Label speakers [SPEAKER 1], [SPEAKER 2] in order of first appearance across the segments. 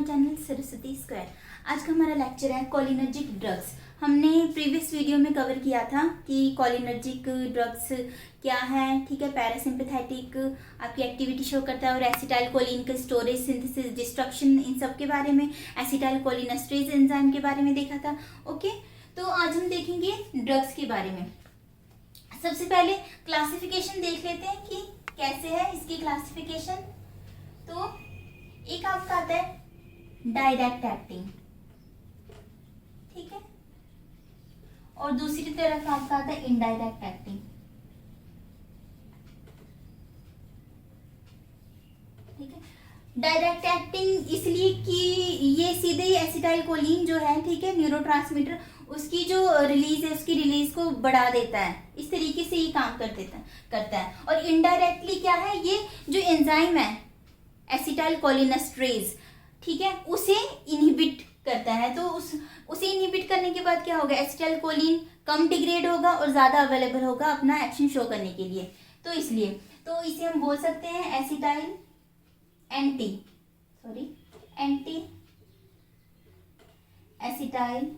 [SPEAKER 1] My channel Saraswati square. आज का हमारा लेक्चर है कोलिनर्जिक ड्रग्स। हमने प्रीवियस वीडियो में कवर किया था कि कोलिनर्जिक ड्रग्स क्या है, ठीक है। पैरासिम्पैथेटिक आपकी एक्टिविटी शो करता है और एसिटाइल कोलिन का स्टोरेज, सिंथेसिस, डिस्ट्रक्शन, इन सब के बारे में, एसिटाइल कोलिनेस्टरेज एंजाइम के बारे में देखा था। ओके, तो आज हम देखेंगे ड्रग्स के बारे में। सबसे पहले क्लासिफिकेशन देख लेते हैं कि कैसे है इसकी क्लासिफिकेशन। तो एक आपका आता है डायरेक्ट एक्टिंग, ठीक है, और दूसरी तरफ आपका आता है इनडायरेक्ट एक्टिंग, ठीक है। डायरेक्ट एक्टिंग इसलिए कि ये सीधे ही एसिटाइल कोलिन जो है, ठीक है, न्यूरोट्रांसमीटर, उसकी जो रिलीज है उसकी रिलीज को बढ़ा देता है। इस तरीके से ये काम करता है। और इनडायरेक्टली क्या है, ये जो एंजाइम है एसिटाइल कोलिनेस्टरेज, ठीक है, उसे इनहिबिट करता है। तो उसे इनहिबिट करने के बाद क्या होगा, एसिटाइल कोलिन कम डिग्रेड होगा और ज्यादा अवेलेबल होगा अपना एक्शन शो करने के लिए। तो इसलिए तो इसे हम बोल सकते हैं एसिटाइल एंटी एसिटाइल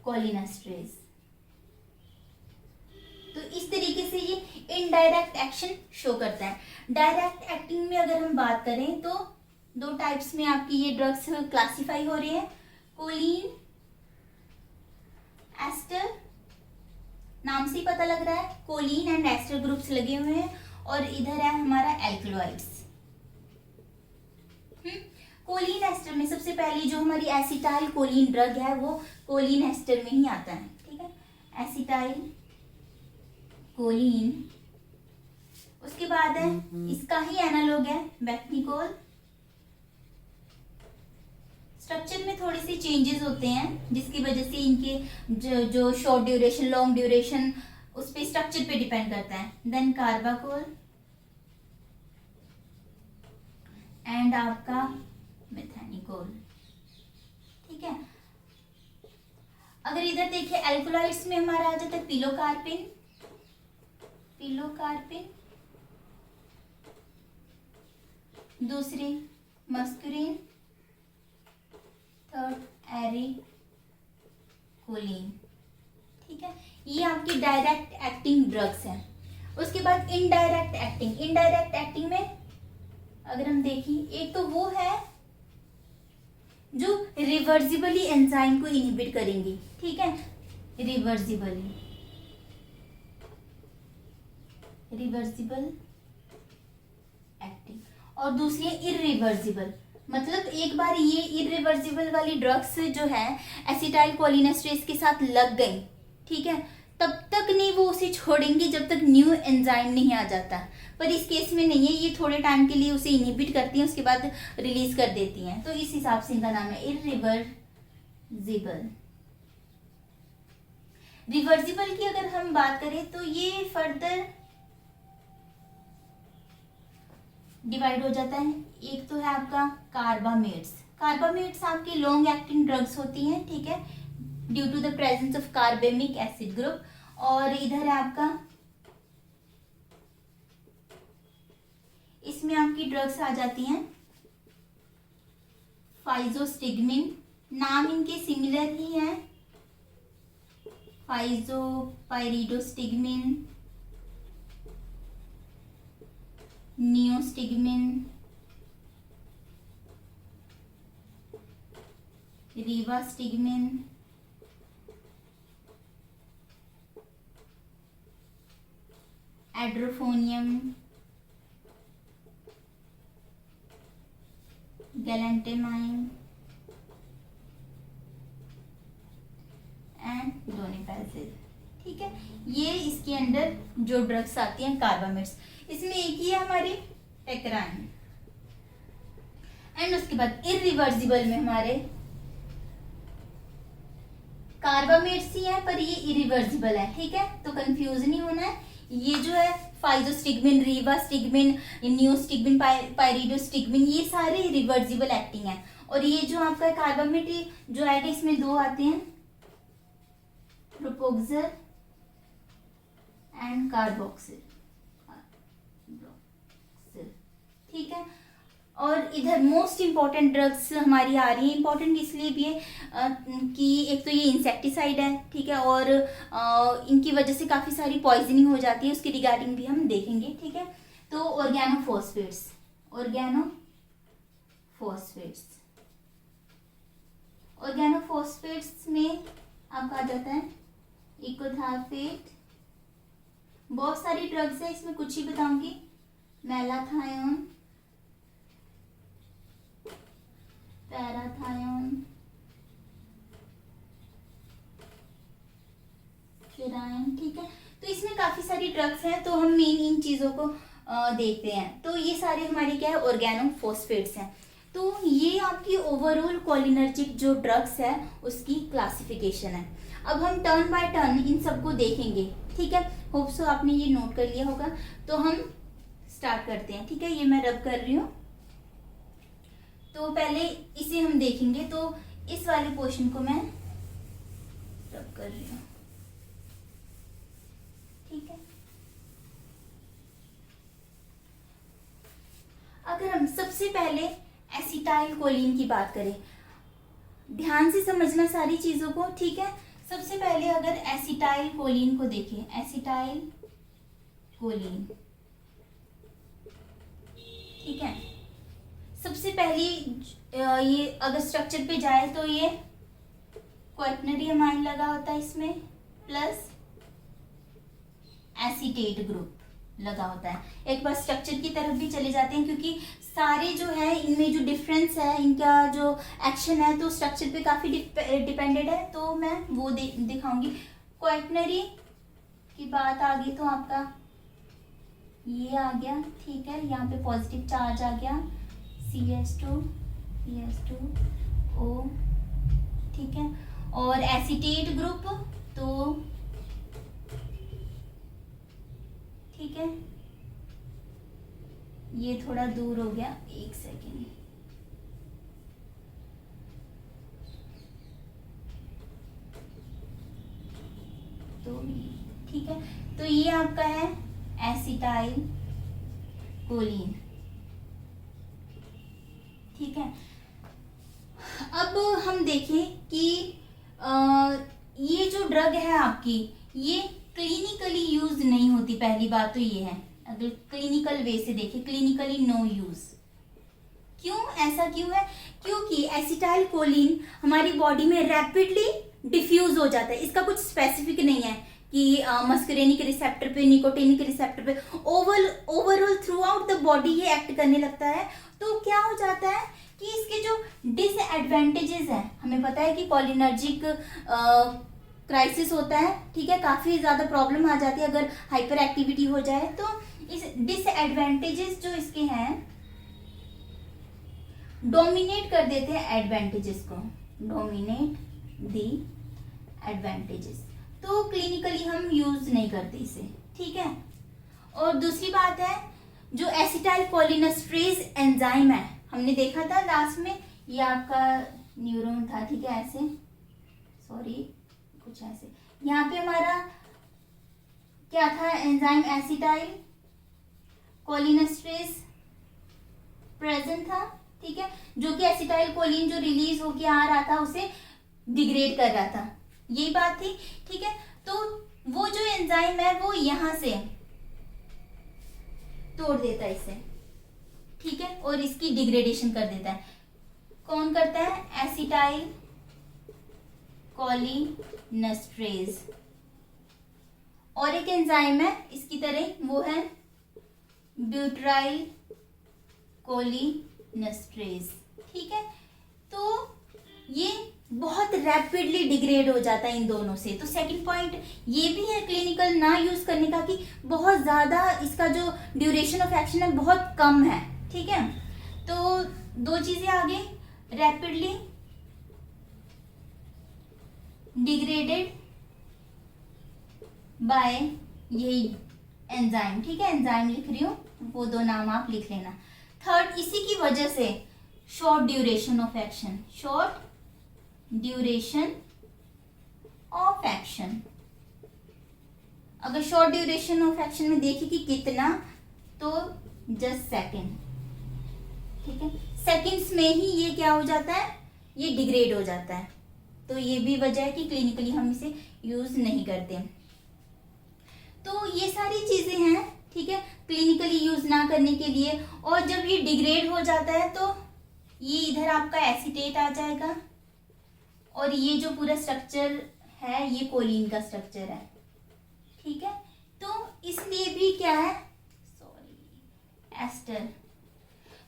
[SPEAKER 1] कोलिनेस्टरेज। तो इस तरीके से ये इनडायरेक्ट एक्शन शो करता है। डायरेक्ट एक्टिंग में अगर हम बात करें तो दो टाइप्स में आपकी ये ड्रग्स क्लासिफाई हो रही है। कोलिन एस्टर, नाम से ही पता लग रहा है, कोलिन एंड एस्टर ग्रुप्स लगे हुए हैं। और इधर है हमारा एल्कलॉइड्स। कोलिन एस्टर में सबसे पहली जो हमारी एसिटाइल कोलिन ड्रग है वो कोलिन एस्टर में ही आता है, ठीक है, एसिटाइल कोलिन। उसके बाद है इसका ही एनालॉग है वेटनिकोल। स्ट्रक्चर में थोड़ी सी चेंजेस होते हैं जिसकी वजह से इनके जो शॉर्ट ड्यूरेशन, लॉन्ग ड्यूरेशन, उस पे स्ट्रक्चर पे डिपेंड करता है। देन कार्बाकोल एंड आपका मेथेनिकोल, ठीक है। अगर इधर देखिए एल्कलॉइड्स में हमारा आ जाता है पिलोकार्पिन, दूसरी मस्कुरिन, थर्ड एरिकोलिन, ठीक है। ये आपकी डायरेक्ट एक्टिंग ड्रग्स हैं। उसके बाद इनडायरेक्ट एक्टिंग में अगर हम देखें, एक तो वो है जो रिवर्सिबली एंजाइम को इनहिबिट करेंगी, ठीक है, रिवर्सिबल एक्टिंग। और दूसरी है इरिवर्सिबल, मतलब एक बार ये इरिवर्सिबल वाली ड्रग्स जो है एसिटाइल कोलिनेस्टरेज के साथ लग गई, ठीक है, तब तक नहीं वो उसे छोड़ेंगे जब तक न्यू एंजाइम नहीं आ जाता। पर इस केस में नहीं है, ये थोड़े टाइम के लिए उसे इनहिबिट करती हैं, उसके बाद रिलीज कर देती हैं। तो इस हिसाब से इनका नाम है इरिवर्सिबल। रिवर्सिबल की अगर हम बात करें तो ये फर्दर डिवाइड हो जाता है। एक तो है आपका कार्बामेट्स आपकी लॉन्ग एक्टिंग ड्रग्स होती हैं, ठीक है, due to the presence of carbamic acid group. और इधर है आपका, इसमें आपकी ड्रग्स आ जाती हैं फाइजोस्टिग्मिन, नाम इनके सिमिलर ही है, फाइजोपाइरिडोस्टिग्मिन, नियोस्टिग्मिन, रिवास्टिग्मिन, एड्रोफोनियम, गैलेंटेमाइन एंड डोनिपेजिल, ठीक है। ये इसके अंडर जो ड्रग्स आती हैं कार्बामेट्स। इसमें एक ही है हमारी टेक्राइन। एंड उसके बाद इरिवर्सिबल में हमारे कार्बामेट्स ही है पर ये इरिवर्सिबल है, ठीक है, तो कंफ्यूज नहीं होना है। ये जो है फाइजोस्टिग्मिन, रिवास्टिग्मिन, नियोस्टिग्मिन, पाइरिडोस्टिग्मिन, ये सारे रिवर्सिबल एक्टिंग है। और ये जो आपका कार्बामेट जो आएगा इसमें दो आते हैं, प्रोपोक्सर एंड कार्बोक्सिल, ठीक है। और इधर मोस्ट इम्पॉर्टेंट ड्रग्स हमारी आ रही है। इम्पॉर्टेंट इसलिए भी है कि एक तो ये इंसेक्टिसाइड है, ठीक है, और इनकी वजह से काफ़ी सारी पॉइजनिंग हो जाती है, उसकी रिगार्डिंग भी हम देखेंगे, ठीक है। तो ऑर्गेनोफॉस्फेट्स, ऑर्गेनोफॉस्फेट्स में आपका आ जाता है इकोथाफेट। बहुत सारी ड्रग्स है, इसमें कुछ ही बताऊंगी। मैलाथायोन, पैराथायोन, फिराइन, ठीक है। तो इसमें काफी सारी ड्रग्स हैं, तो हम मेन इन चीजों को देखते हैं। तो ये सारे हमारे क्या है, ऑर्गेनोफॉस्फेट्स हैं। तो ये आपकी ओवरऑल कोलिनर्जिक जो ड्रग्स है उसकी क्लासिफिकेशन है। अब हम टर्न बाय टर्न इन सबको देखेंगे, ठीक है। होप सो आपने ये नोट कर लिया होगा। तो हम स्टार्ट करते हैं, ठीक है। ये मैं रब कर रही हूँ। तो पहले इसे हम देखेंगे। तो इस वाले पोर्शन को मैं रब कर रही हूँ, ठीक है। अगर हम सबसे पहले एसिटाइल कोलिन की बात करें, ध्यान से समझना सारी चीजों को, ठीक है। सबसे पहले अगर एसिटाइल कोलिन को देखें, एसिटाइल कोलिन, ठीक है। सबसे पहली ये अगर स्ट्रक्चर पे जाए तो ये क्वाटरनरी अमाइन लगा होता है इसमें, प्लस एसीटेट ग्रुप लगा होता है। एक बार स्ट्रक्चर की तरफ भी चले जाते हैं, क्योंकि सारे जो है इनमें जो डिफरेंस है, इनका जो एक्शन है तो स्ट्रक्चर पे काफी डिपेंडेड है। तो मैं वो दिखाऊंगी। क्वाटरनरी की बात आ गई तो आपका ये आ गया, ठीक है। यहाँ पे पॉजिटिव चार्ज आ गया, CH2 O, ठीक है। और एसीटेट ग्रुप तो ठीक है, ये थोड़ा दूर हो गया, एक सेकेंड। तो ठीक है, तो ये आपका है एसिटाइल कोलिन, ठीक है। अब हम देखें कि ये जो ड्रग है आपकी, ये क्लिनिकली यूज नहीं होती। पहली बात तो ये है, अगर क्लिनिकल वे से देखें, क्लिनिकली नो यूज। क्यों, ऐसा क्यों है? क्योंकि एसिटाइल कोलिन हमारी बॉडी में रैपिडली डिफ्यूज हो जाता है। इसका कुछ स्पेसिफिक नहीं है कि मस्करेनिक रिसेप्टर पे, निकोटिनिक रिसेप्टर पे, overall through out the body ये एक्ट करने लगता है। तो क्या हो जाता है कि इसके जो डिसएडवांटेजेस हैं, हमें पता है कि कोलिनर्जिक क्राइसिस होता है, ठीक है, काफी ज्यादा प्रॉब्लम आ जाती है अगर हाइपर एक्टिविटी हो जाए। तो इस डिसएडवांटेजेस जो इसके हैं डोमिनेट कर देते हैं एडवांटेजेस को, डोमिनेट दी एडवांटेजेस। तो क्लिनिकली हम यूज नहीं करते इसे, ठीक है। और दूसरी बात है, जो एसिटाइल कोलिनेस्टरेज एंजाइम है, हमने देखा था लास्ट में, ये आपका न्यूरॉन था, ठीक है, ऐसे, सॉरी, कुछ ऐसे। यहाँ पे हमारा क्या था, एंजाइम एसिटाइल कोलिनेस्टरेज प्रेजेंट था, ठीक है, जो कि एसिटाइल कोलिन जो रिलीज होके आ रहा था उसे डिग्रेड कर रहा था, यही बात थी, ठीक है। तो वो जो एंजाइम है वो यहां से तोड़ देता है इसे, ठीक है, और इसकी डिग्रेडेशन कर देता है। कौन करता है? एसिटाइल कोलिनेस्टरेज। और एक एंजाइम है इसकी तरह, वो है ब्यूटाइल कोलिनेस्टरेज, ठीक है। तो ये बहुत रैपिडली डिग्रेड हो जाता है इन दोनों से। तो सेकंड पॉइंट ये भी है क्लिनिकल ना यूज करने का कि बहुत ज्यादा इसका जो ड्यूरेशन ऑफ एक्शन है बहुत कम है, ठीक है। तो दो चीजें आ गई, रैपिडली डिग्रेडेड बाय यही एंजाइम, ठीक है, एंजाइम लिख रही हूँ, वो दो नाम आप लिख लेना। थर्ड, इसी की वजह से short duration of action, short duration of action. अगर शॉर्ट ड्यूरेशन ऑफ एक्शन में देखिए कि कितना, तो जस्ट सेकेंड, ठीक है, सेकंड्स में ही ये क्या हो जाता है, ये डिग्रेड हो जाता है। तो ये भी वजह है कि क्लिनिकली हम इसे यूज नहीं करते। तो ये सारी चीजें हैं, ठीक है, क्लिनिकली यूज ना करने के लिए। और जब ये डिग्रेड हो जाता है तो ये इधर आपका एसीटेट आ जाएगा, और ये जो पूरा स्ट्रक्चर है ये कोलिन का स्ट्रक्चर है, ठीक है। तो इसलिए भी क्या है, सॉरी, एस्टर,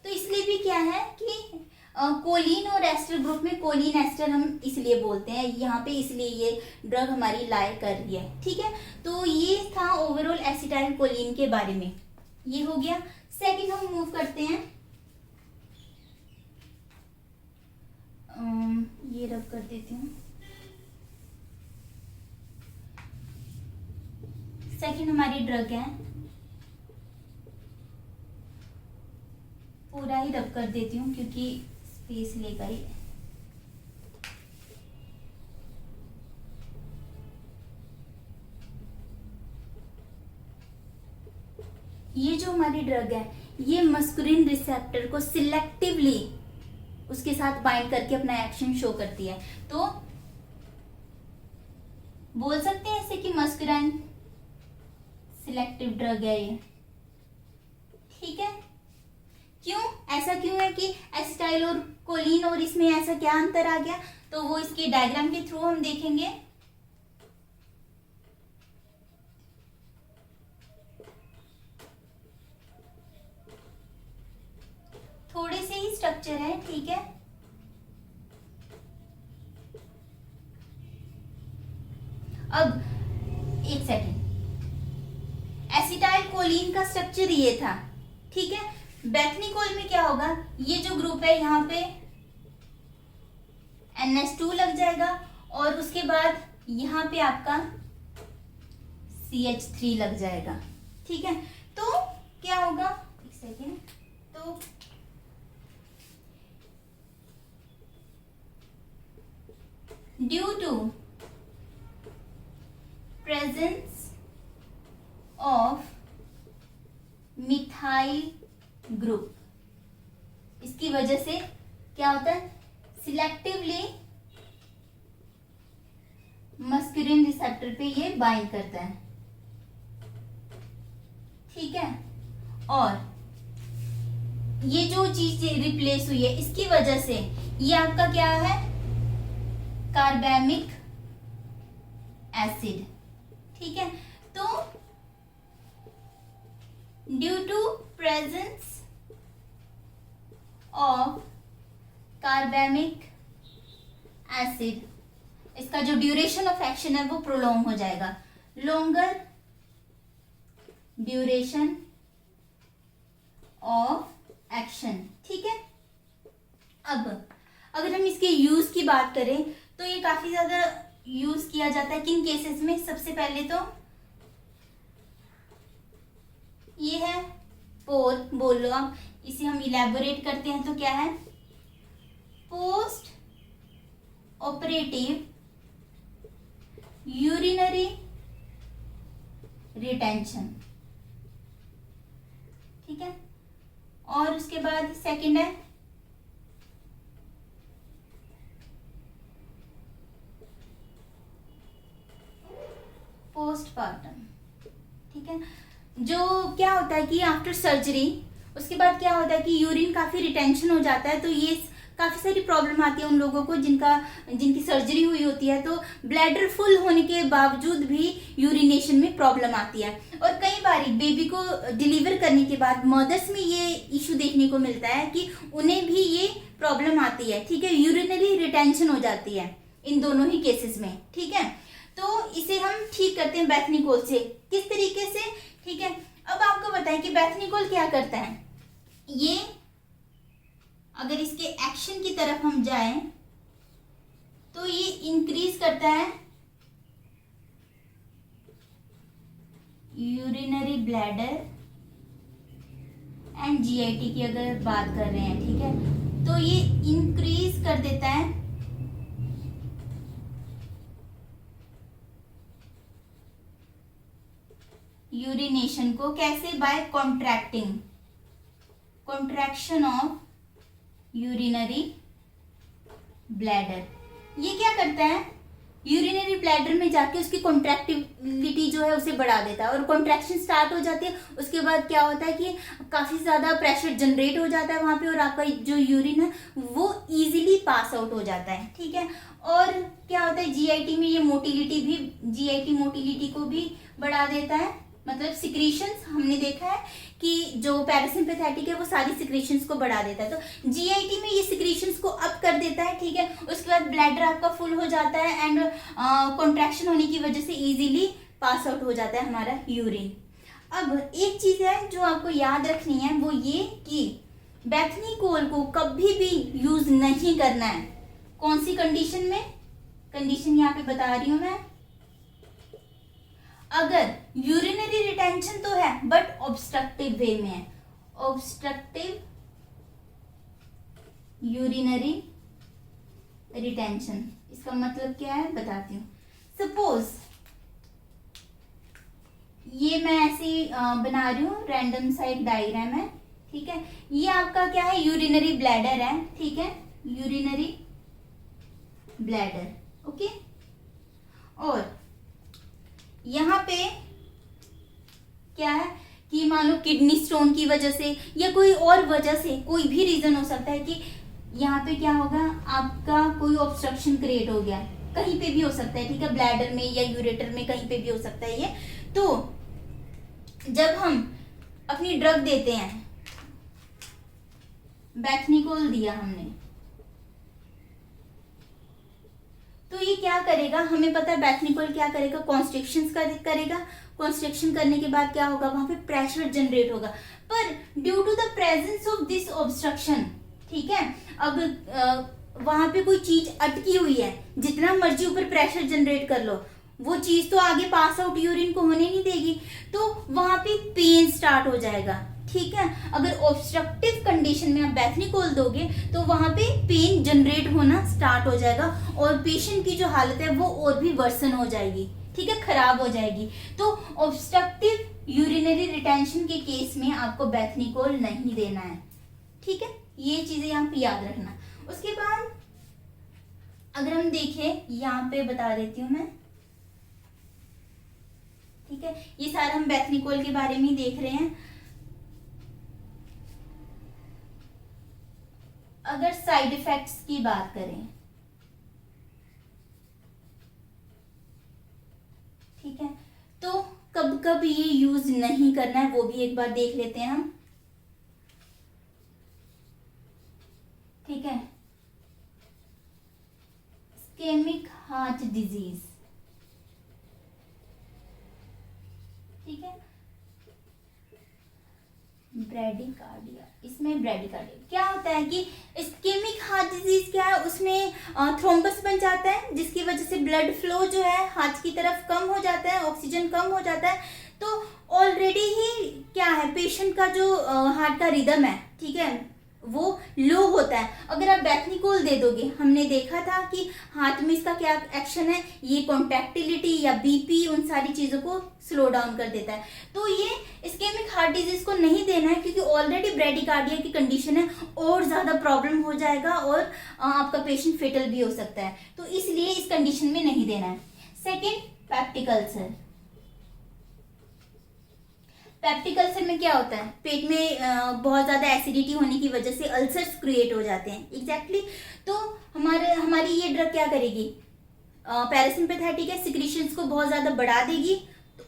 [SPEAKER 1] तो इसलिए भी क्या है कि कोलिन और एस्टर ग्रुप में कोलिन एस्टर हम इसलिए बोलते हैं यहाँ पे, इसलिए ये ड्रग हमारी लाई कर रही है, ठीक है। तो ये था ओवरऑल एसिटाइल कोलिन के बारे में, ये हो गया। सेकंड हम मूव करते हैं, ये रब कर देती हूँ। सेकंड हमारी ड्रग है, पूरा ही रब कर देती हूँ क्योंकि स्पेस लेगा ही। ये जो हमारी ड्रग है ये मस्कुलिन रिसेप्टर को सिलेक्टिवली उसके साथ बाइंड करके अपना एक्शन शो करती है। तो बोल सकते हैं ऐसे कि मस्कुलिन सिलेक्टिव ड्रग है ये, ठीक है। क्यों, ऐसा क्यों है कि एसिटाइल और कोलिन, और इसमें ऐसा क्या अंतर आ गया, तो वो इसके डायग्राम के थ्रू हम देखेंगे। थोड़े से ही स्ट्रक्चर है, ठीक है। अब एक सेकेंड, एसिटाइल कोलिन का स्ट्रक्चर ये था, ठीक है। बेथनिकोल में क्या होगा, ये जो ग्रुप है यहाँ पे NH2 लग जाएगा, और उसके बाद यहाँ पे आपका CH3 लग जाएगा, ठीक है। तो क्या होगा, एक सेकेंड, तो due to presence of methyl group, इसकी वजह से क्या होता है, सिलेक्टिवली मस्कुलिन रिसेप्टर पे ये बाइंड करता है, ठीक है। और ये जो चीज रिप्लेस हुई है इसकी वजह से ये आपका क्या है, कार्बैमिक एसिड, ठीक है। तो due to presence of carbamic acid, इसका जो ड्यूरेशन ऑफ एक्शन है वो प्रोलॉन्ग हो जाएगा, लॉन्गर ड्यूरेशन ऑफ एक्शन, ठीक है। अब अगर हम इसके यूज की बात करें तो ये काफी ज्यादा यूज किया जाता है, किन केसेस में, सबसे पहले तो ये है पोर, बोलो आप, इसे हम इलेबोरेट करते हैं तो क्या है, पोस्ट ऑपरेटिव यूरिनरी रिटेंशन, ठीक है। और उसके बाद सेकंड है पोस्टपार्टम, ठीक है। जो क्या होता है कि आफ्टर सर्जरी उसके बाद क्या होता है कि यूरिन काफी रिटेंशन हो जाता है, तो ये काफी सारी प्रॉब्लम आती है उन लोगों को जिनकी सर्जरी हुई होती है, तो ब्लैडर फुल होने के बावजूद भी यूरिनेशन में प्रॉब्लम आती है। और कई बार बेबी को डिलीवर करने के बाद मदर्स में ये इशू देखने को मिलता है कि उन्हें भी ये प्रॉब्लम आती है, ठीक है, यूरिनरी रिटेंशन हो जाती है इन दोनों ही केसेस में, ठीक है। तो इसे हम ठीक करते हैं बेथनिकोल से, किस तरीके से, ठीक है। अब आपको बताएं कि बेथनिकोल क्या करता है, ये अगर इसके एक्शन की तरफ हम जाएं तो ये इंक्रीज करता है यूरिनरी ब्लैडर एंड GIT की अगर बात कर रहे हैं, ठीक है, तो ये इंक्रीज कर देता है यूरिनेशन को, कैसे, by contracting, contraction of urinary bladder. ये क्या करता है, यूरिनरी ब्लैडर में जाके उसकी कॉन्ट्रैक्टिबिलिटी जो है उसे बढ़ा देता है, और कॉन्ट्रैक्शन स्टार्ट हो जाती है। उसके बाद क्या होता है कि काफ़ी ज़्यादा प्रेशर जनरेट हो जाता है वहाँ पे, और आपका जो यूरिन है वो इजीली पास आउट हो जाता है। ठीक है, और क्या होता है जीआईटी में, ये मोटिलिटी भी, जीआईटी मोटिलिटी को भी बढ़ा देता है। मतलब सिक्रीशंस हमने देखा है कि जो पैरासिम्पैथेटिक है वो सारी सिक्रीशंस को बढ़ा देता है, तो जीआईटी में ये सिक्रीशंस को अप कर देता है। ठीक है, उसके बाद ब्लैडर आपका फुल हो जाता है, एंड कॉन्ट्रैक्शन होने की वजह से इजीली पास आउट हो जाता है हमारा यूरिन। अब एक चीज है जो आपको याद रखनी है, वो ये कि बेथनीकोल को कभी भी यूज नहीं करना है। कौन सी कंडीशन में, कंडीशन यहाँ पे बता रही हूं मैं, अगर यूरिनरी रिटेंशन तो है बट ऑब्स्ट्रक्टिव वे में है, ऑब्स्ट्रक्टिव यूरिनरी रिटेंशन, इसका मतलब क्या है बताती हूँ। सपोज ये मैं ऐसे बना रही हूँ, रैंडम सा एक डायग्राम है। ठीक है, ये आपका क्या है, यूरिनरी ब्लैडर है। ठीक है, यूरिनरी ब्लैडर, ओके। और यहाँ पे क्या है कि मान लो किडनी स्टोन की वजह से या कोई और वजह से, कोई भी रीजन हो सकता है कि यहाँ पे क्या होगा, आपका कोई ऑब्स्ट्रक्शन क्रिएट हो गया, कहीं पे भी हो सकता है। ठीक है, ब्लैडर में या यूरेटर में, कहीं पे भी हो सकता है ये। तो जब हम अपनी ड्रग देते हैं, बेथनीकोल दिया हमने, तो ये क्या करेगा, हमें पता है बेथनीकोल क्या करेगा, कॉन्स्ट्रिक्शन करेगा। कॉन्स्ट्रिक्शन करने के बाद क्या होगा, वहां पे प्रेशर जनरेट होगा। पर due to the presence of this obstruction, ठीक है, अब वहां पे कोई चीज अटकी हुई है, जितना मर्जी ऊपर प्रेशर जनरेट कर लो, वो चीज तो आगे पास आउट यूरिन को होने नहीं देगी, तो वहां पे पेन स्टार्ट हो जाएगा। ठीक है, अगर ऑब्स्ट्रक्टिव कंडीशन में आप बेथनीकोल दोगे तो वहां पे पेन जनरेट होना स्टार्ट हो जाएगा, और पेशेंट की जो हालत है वो और भी वर्सन हो जाएगी। ठीक है, खराब हो जाएगी। तो ऑब्स्ट्रक्टिव यूरिनरी रिटेंशन के केस में आपको बेथनीकोल नहीं देना है। ठीक है, ये चीजें यहाँ पे याद रखना। उसके बाद अगर हम देखें, यहाँ पे बता देती हूँ मैं। ठीक है, ये सारा हम बेथनीकोल के बारे में ही देख रहे हैं। अगर साइड इफेक्ट्स की बात करें, ठीक है, तो कब कब ये यूज नहीं करना है वो भी एक बार देख लेते हैं हम। ठीक है, इस्केमिक हार्ट डिजीज, ठीक है, ब्रैडीकार्डिया, इसमें ब्रैडीकार्डिया क्या होता है कि इस्केमिक हार्ट डिजीज क्या है, उसमें थ्रोम्बस बन जाता है, जिसकी वजह से ब्लड फ्लो जो है हार्ट की तरफ कम हो जाता है, ऑक्सीजन कम हो जाता है। तो ऑलरेडी ही क्या है, पेशेंट का जो हार्ट का रिदम है, ठीक है, वो लो होता है। अगर आप बेथनीकोल दे दोगे, हमने देखा था कि हार्ट में इसका क्या एक्शन है, ये कॉन्ट्रैक्टिलिटी या बीपी, उन सारी चीजों को स्लो डाउन कर देता है। तो ये इस्केमिक हार्ट डिजीज को नहीं देना है, क्योंकि ऑलरेडी ब्रैडीकार्डिया की कंडीशन है, और ज्यादा प्रॉब्लम हो जाएगा और आपका पेशेंट फेटल भी हो सकता है। तो इसलिए इस कंडीशन में नहीं देना है। Second, peptic ulcer. Peptic ulcer में क्या होता है, पेट में बहुत ज्यादा एसिडिटी होने की वजह से अल्सर्स क्रिएट हो जाते हैं। एग्जैक्टली तो हमारी ये ड्रग क्या करेगी, पैरासिम्पैथेटिक है, सिक्रीशंस को बहुत ज्यादा बढ़ा देगी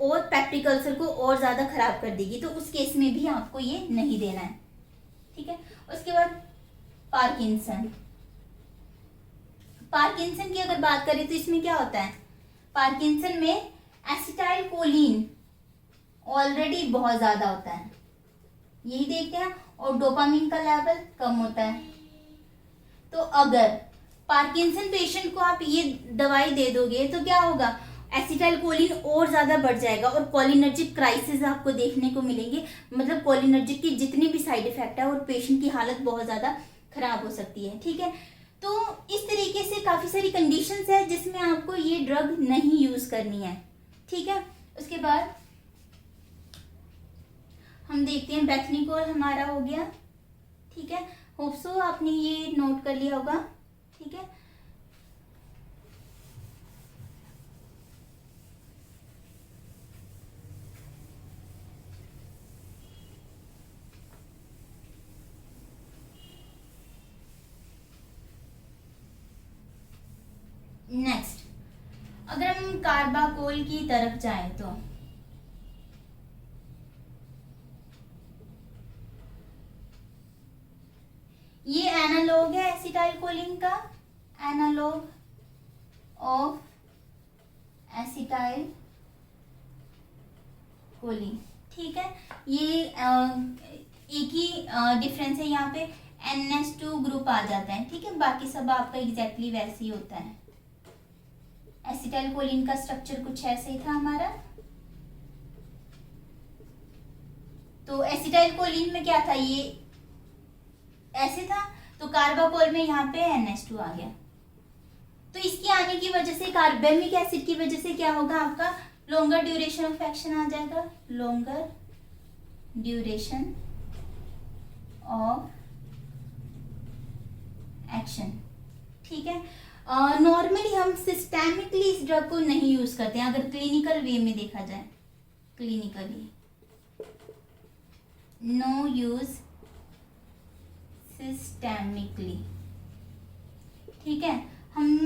[SPEAKER 1] और पेप्टिक अल्सर को और ज्यादा खराब कर देगी। तो उस केस में भी आपको ये नहीं देना है। ठीक है, उसके बाद पार्किंसन। पार्किंसन की अगर बात करें तो इसमें क्या होता है, पार्किंसन में एसिटाइल कोलिन ऑलरेडी बहुत ज्यादा होता है, यही देखते हैं, और डोपामिन का लेवल कम होता है। तो अगर पार्किंसन पेशेंट को आप ये दवाई दे दोगे तो क्या होगा, एसिटाइल कोलिन और ज्यादा बढ़ जाएगा और कोलिनर्जिक क्राइसिस आपको देखने को मिलेंगे। मतलब कोलिनर्जिक की जितनी भी साइड इफेक्ट है और पेशेंट की हालत बहुत ज्यादा खराब हो सकती है। ठीक है, तो इस तरीके से काफी सारी कंडीशंस है जिसमें आपको ये ड्रग नहीं यूज करनी है। ठीक है, उसके बाद हम देखते हैं बेथनीकोल हमारा हो गया। ठीक है, होप सो आपने ये नोट कर लिया होगा, ठीक है। नेक्स्ट, अगर हम कार्बाकोल की तरफ जाएं तो ये एनालॉग है एसिटाइल कोलिन का, एनालॉग ऑफ एसिटाइल कोलिन, ठीक है। ये एक ही डिफरेंस है, यहाँ पे NH2 ग्रुप आ जाता है, ठीक है। बाकी सब आपका एग्जैक्टली वैसे ही होता है। एसिटाइल कोलिन का स्ट्रक्चर कुछ ऐसे ही था हमारा। तो एसिटाइल कोलिन में क्या था, ये ऐसे था, तो कार्बाकोल में यहाँ पे NH2 आ गया। तो इसके आने की वजह से कार्बेमिक एसिड की वजह से क्या होगा, आपका लॉन्गर ड्यूरेशन ऑफ एक्शन आ जाएगा, लॉन्गर ड्यूरेशन ऑफ एक्शन, ठीक है। नॉर्मली हम सिस्टेमिकली इस ड्रग को नहीं यूज करते हैं, अगर क्लिनिकल वे में देखा जाए, क्लिनिकली नो यूज सिस्टेमिकली, ठीक है। हम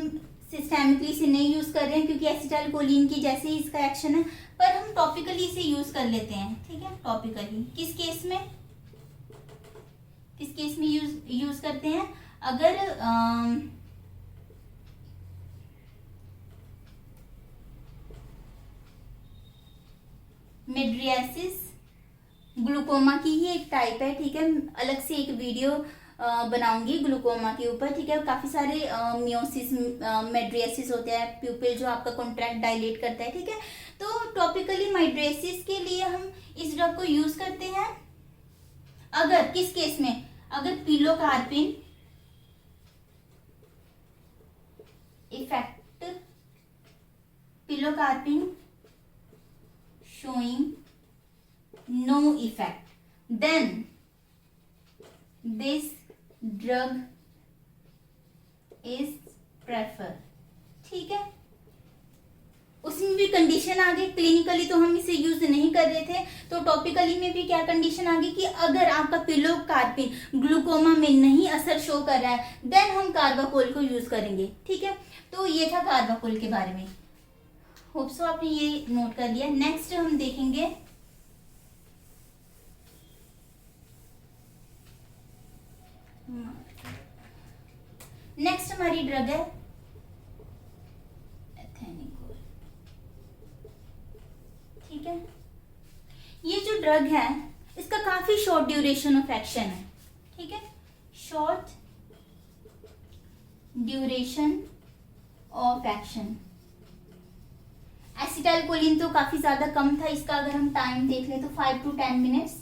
[SPEAKER 1] सिस्टेमिकली इसे नहीं यूज कर रहे हैं क्योंकि एसिटाइल कोलिन की जैसे ही इसका एक्शन है, पर हम टॉपिकली इसे यूज कर लेते हैं, ठीक है। टॉपिकली किस केस में, किस केस में यूज करते हैं, अगर मिड्रियासिस ग्लूकोमा की ही एक टाइप है, ठीक है। अलग से एक वीडियो बनाऊंगी ग्लूकोमा के ऊपर, ठीक है। काफी सारे मियोसिस मेड्रियासिस होते हैं, प्यूपिल जो आपका कॉन्ट्रैक्ट डायलेट करता है, ठीक है। तो टॉपिकली माइड्रियासिस के लिए हम इस ड्रग को यूज करते हैं, अगर किस केस में, अगर pilocarpine effect, pilocarpine showing no effect, then this drug is prefer, ठीक है। उसमें भी कंडीशन आ गई, क्लिनिकली तो हम इसे यूज नहीं कर रहे थे, तो टॉपिकली में भी क्या कंडीशन आ गई कि अगर आपका पिलोकार्पिन ग्लूकोमा में नहीं असर शो कर रहा है, देन हम कार्बाकोल को यूज करेंगे, ठीक है। तो ये था कार्बाकोल के बारे में, होप सो आपने ये नोट कर लिया। नेक्स्ट हम देखेंगे नेक्स्ट हमारी ड्रग है एथेनिकोल, ठीक है। ये जो ड्रग है इसका काफी शॉर्ट ड्यूरेशन ऑफ एक्शन है, ठीक है। Short duration of action, acetyl choline तो काफी ज्यादा कम था इसका, अगर हम टाइम देख ले तो 5 to 10 मिनट्स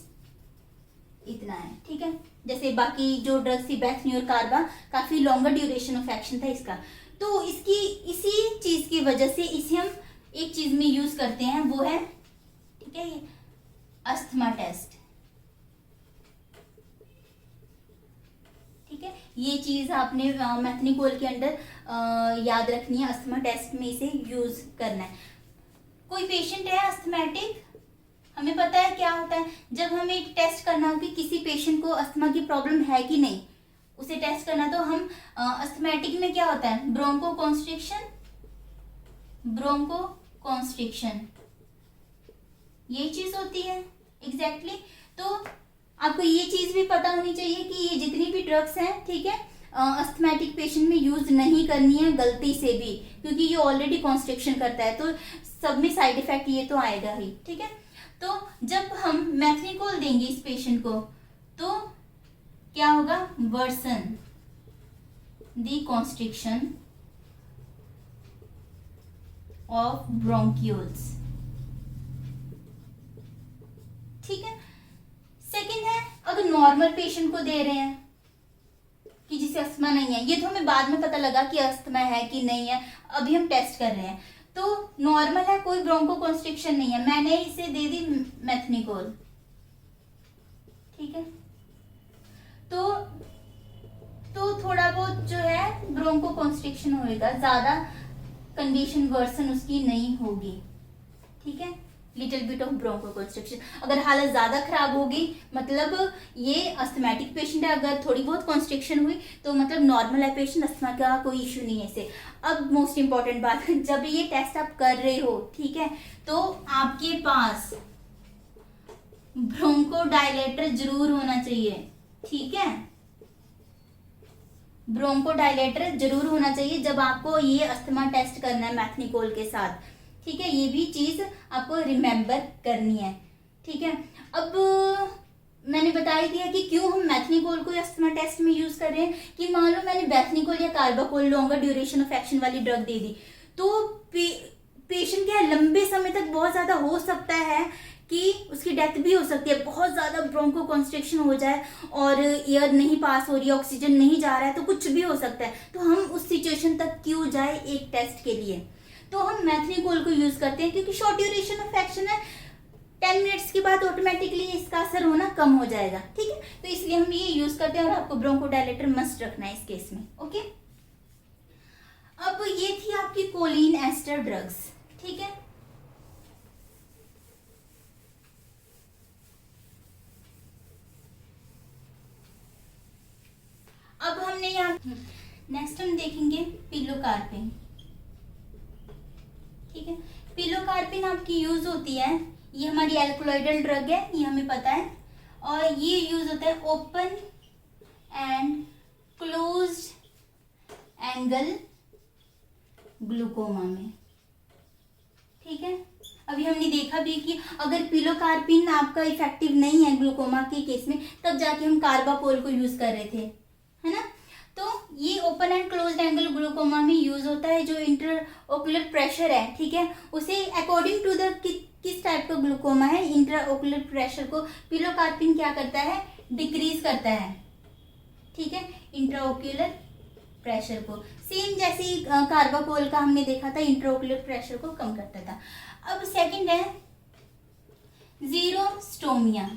[SPEAKER 1] इतना है, ठीक है। जैसे बाकी जो ड्रग्स थी बेथनी और कार्बा, काफी लॉन्गर ड्यूरेशन ऑफ एक्शन था इसका। तो इसकी इसी चीज की वजह से इसे हम एक चीज में यूज करते हैं, वो है, ठीक है, ये अस्थमा टेस्ट, ठीक है। ये चीज आपने मेथनिकोल के अंदर याद रखनी है, अस्थमा टेस्ट में इसे यूज करना है। कोई पेशेंट है अस्थमैटिक, हमें पता है क्या होता है, जब हमें एक टेस्ट करना हो कि किसी पेशेंट को अस्थमा की प्रॉब्लम है कि नहीं, उसे टेस्ट करना, तो हम अस्थमैटिक में क्या होता है, ब्रोंको कॉन्स्ट्रिक्शन, यही चीज होती है एग्जैक्टली। तो आपको ये चीज भी पता होनी चाहिए कि ये जितनी भी ड्रग्स हैं, ठीक है, अस्थमैटिक पेशेंट में यूज नहीं करनी है गलती से भी, क्योंकि ये ऑलरेडी कॉन्स्ट्रिक्शन करता है, तो सब में साइड इफेक्ट ये तो आएगा ही, ठीक है। तो जब हम मेथनिकोल देंगे इस पेशेंट को, तो क्या होगा, worsen the constriction of bronchioles, ठीक है। सेकंड है, अगर नॉर्मल पेशेंट को दे रहे हैं कि जिसे अस्थमा नहीं है, ये तो हमें बाद में पता लगा कि अस्थमा है कि नहीं है, अभी हम टेस्ट कर रहे हैं, तो नॉर्मल है, कोई ब्रोंको कॉन्स्ट्रिक्शन नहीं है, मैंने इसे दे दी मेथनिकोल, ठीक है। तो तो थोड़ा बहुत जो है ब्रोंको कॉन्स्ट्रिक्शन होएगा, ज्यादा कंडीशन वर्सन उसकी नहीं होगी, ठीक है। Little bit of bronchoconstriction. अगर हालत ज्यादा खराब होगी मतलब ये अस्थमैटिक पेशेंट है, अगर थोड़ी बहुत कॉन्स्ट्रिक्शन हुई तो मतलब नॉर्मल है पेशेंट, अस्थमा का कोई इश्यू नहीं है इसे। अब मोस्ट इंपॉर्टेंट बात, जब ये टेस्ट आप कर रहे हो, ठीक है, तो आपके पास ब्रोंको डायलेटर जरूर होना चाहिए, ठीक है। ब्रोंको डायलेटर जरूर होना चाहिए जब आपको ये अस्थमा टेस्ट करना है मैथनिकोल के साथ, ठीक है। ये भी चीज आपको रिमेम्बर करनी है, ठीक है। अब मैंने बता ही दिया कि क्यों हम मैथनिकोल को अस्थमा टेस्ट में यूज कर रहे हैं, कि मान लो मैंने बैथनिकोल या carbachol longer duration of action वाली ड्रग दे दी, तो पेशेंट क्या लंबे समय तक बहुत ज्यादा हो सकता है कि उसकी डेथ भी हो सकती है, बहुत ज्यादा ब्रोंको कॉन्स्ट्रिक्शन हो जाए और एयर नहीं पास हो रही है, ऑक्सीजन नहीं जा रहा है, तो कुछ भी हो सकता है। तो हम उस सिचुएशन तक क्यों जाए एक टेस्ट के लिए, तो हम मैथनिकोल को यूज करते हैं क्योंकि शॉर्ट ड्यूरेशन ऑफ एक्शन है, 10 मिनट्स के बाद ऑटोमेटिकली इसका असर होना कम हो जाएगा, ठीक है। तो इसलिए हम ये यूज करते हैं और आपको ब्रोंकोडायलेटर मस्ट रखना है इस केस में, ओके। अब ये थी आपकी कोलिन एस्टर ड्रग्स, ठीक है। अब हमने यहाँ नेक्स्ट हम देखेंगे पिलोकार्पिन, ठीक है। पिलोकार्पिन आपकी यूज होती है, ये हमारी एल्कलॉइडल ड्रग है, ये हमें पता है, और ये यूज होता है open and closed angle glaucoma में, ठीक है। अभी हमने देखा भी कि अगर पिलोकार्पिन आपका इफेक्टिव नहीं है ग्लूकोमा के केस में, तब जाके हम कार्बाकोल को यूज कर रहे थे, है ना। तो ये open and closed angle glaucoma में यूज होता है। जो इंटर ओकुलर प्रेशर है, ठीक है, उसे अकॉर्डिंग टू द किस टाइप का ग्लूकोमा है, इंटर ओकुलर प्रेशर को पिलोकार्पिन क्या करता है, डिक्रीज करता है, ठीक है, इंटर ओकुलर प्रेशर को। सेम जैसे कार्बाकोल का हमने देखा था, इंटर ओकुलर प्रेशर को कम करता था। अब सेकंड है जीरोस्टोमिया,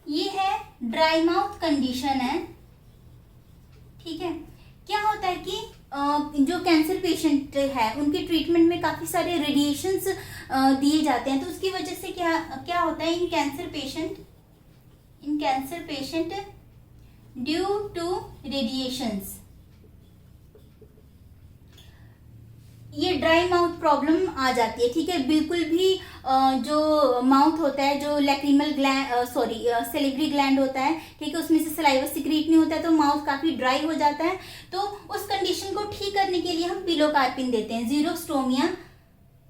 [SPEAKER 1] ये है ड्राई माउथ कंडीशन है, ठीक है। क्या होता है कि जो कैंसर पेशेंट है उनके ट्रीटमेंट में काफी सारे रेडिएशंस दिए जाते हैं, तो उसकी वजह से क्या क्या होता है in cancer patient due to radiations ये ड्राई माउथ प्रॉब्लम आ जाती है, ठीक है। बिल्कुल भी जो माउथ होता है, जो लैक्रिमल ग्लैंड सेलिवरी ग्लैंड होता है, ठीक है, उसमें से सलाइवा सिक्रीट नहीं होता है, तो माउथ काफी ड्राई हो जाता है। तो उस कंडीशन को ठीक करने के लिए हम पिलोकार्पिन देते हैं जीरोस्टोमिया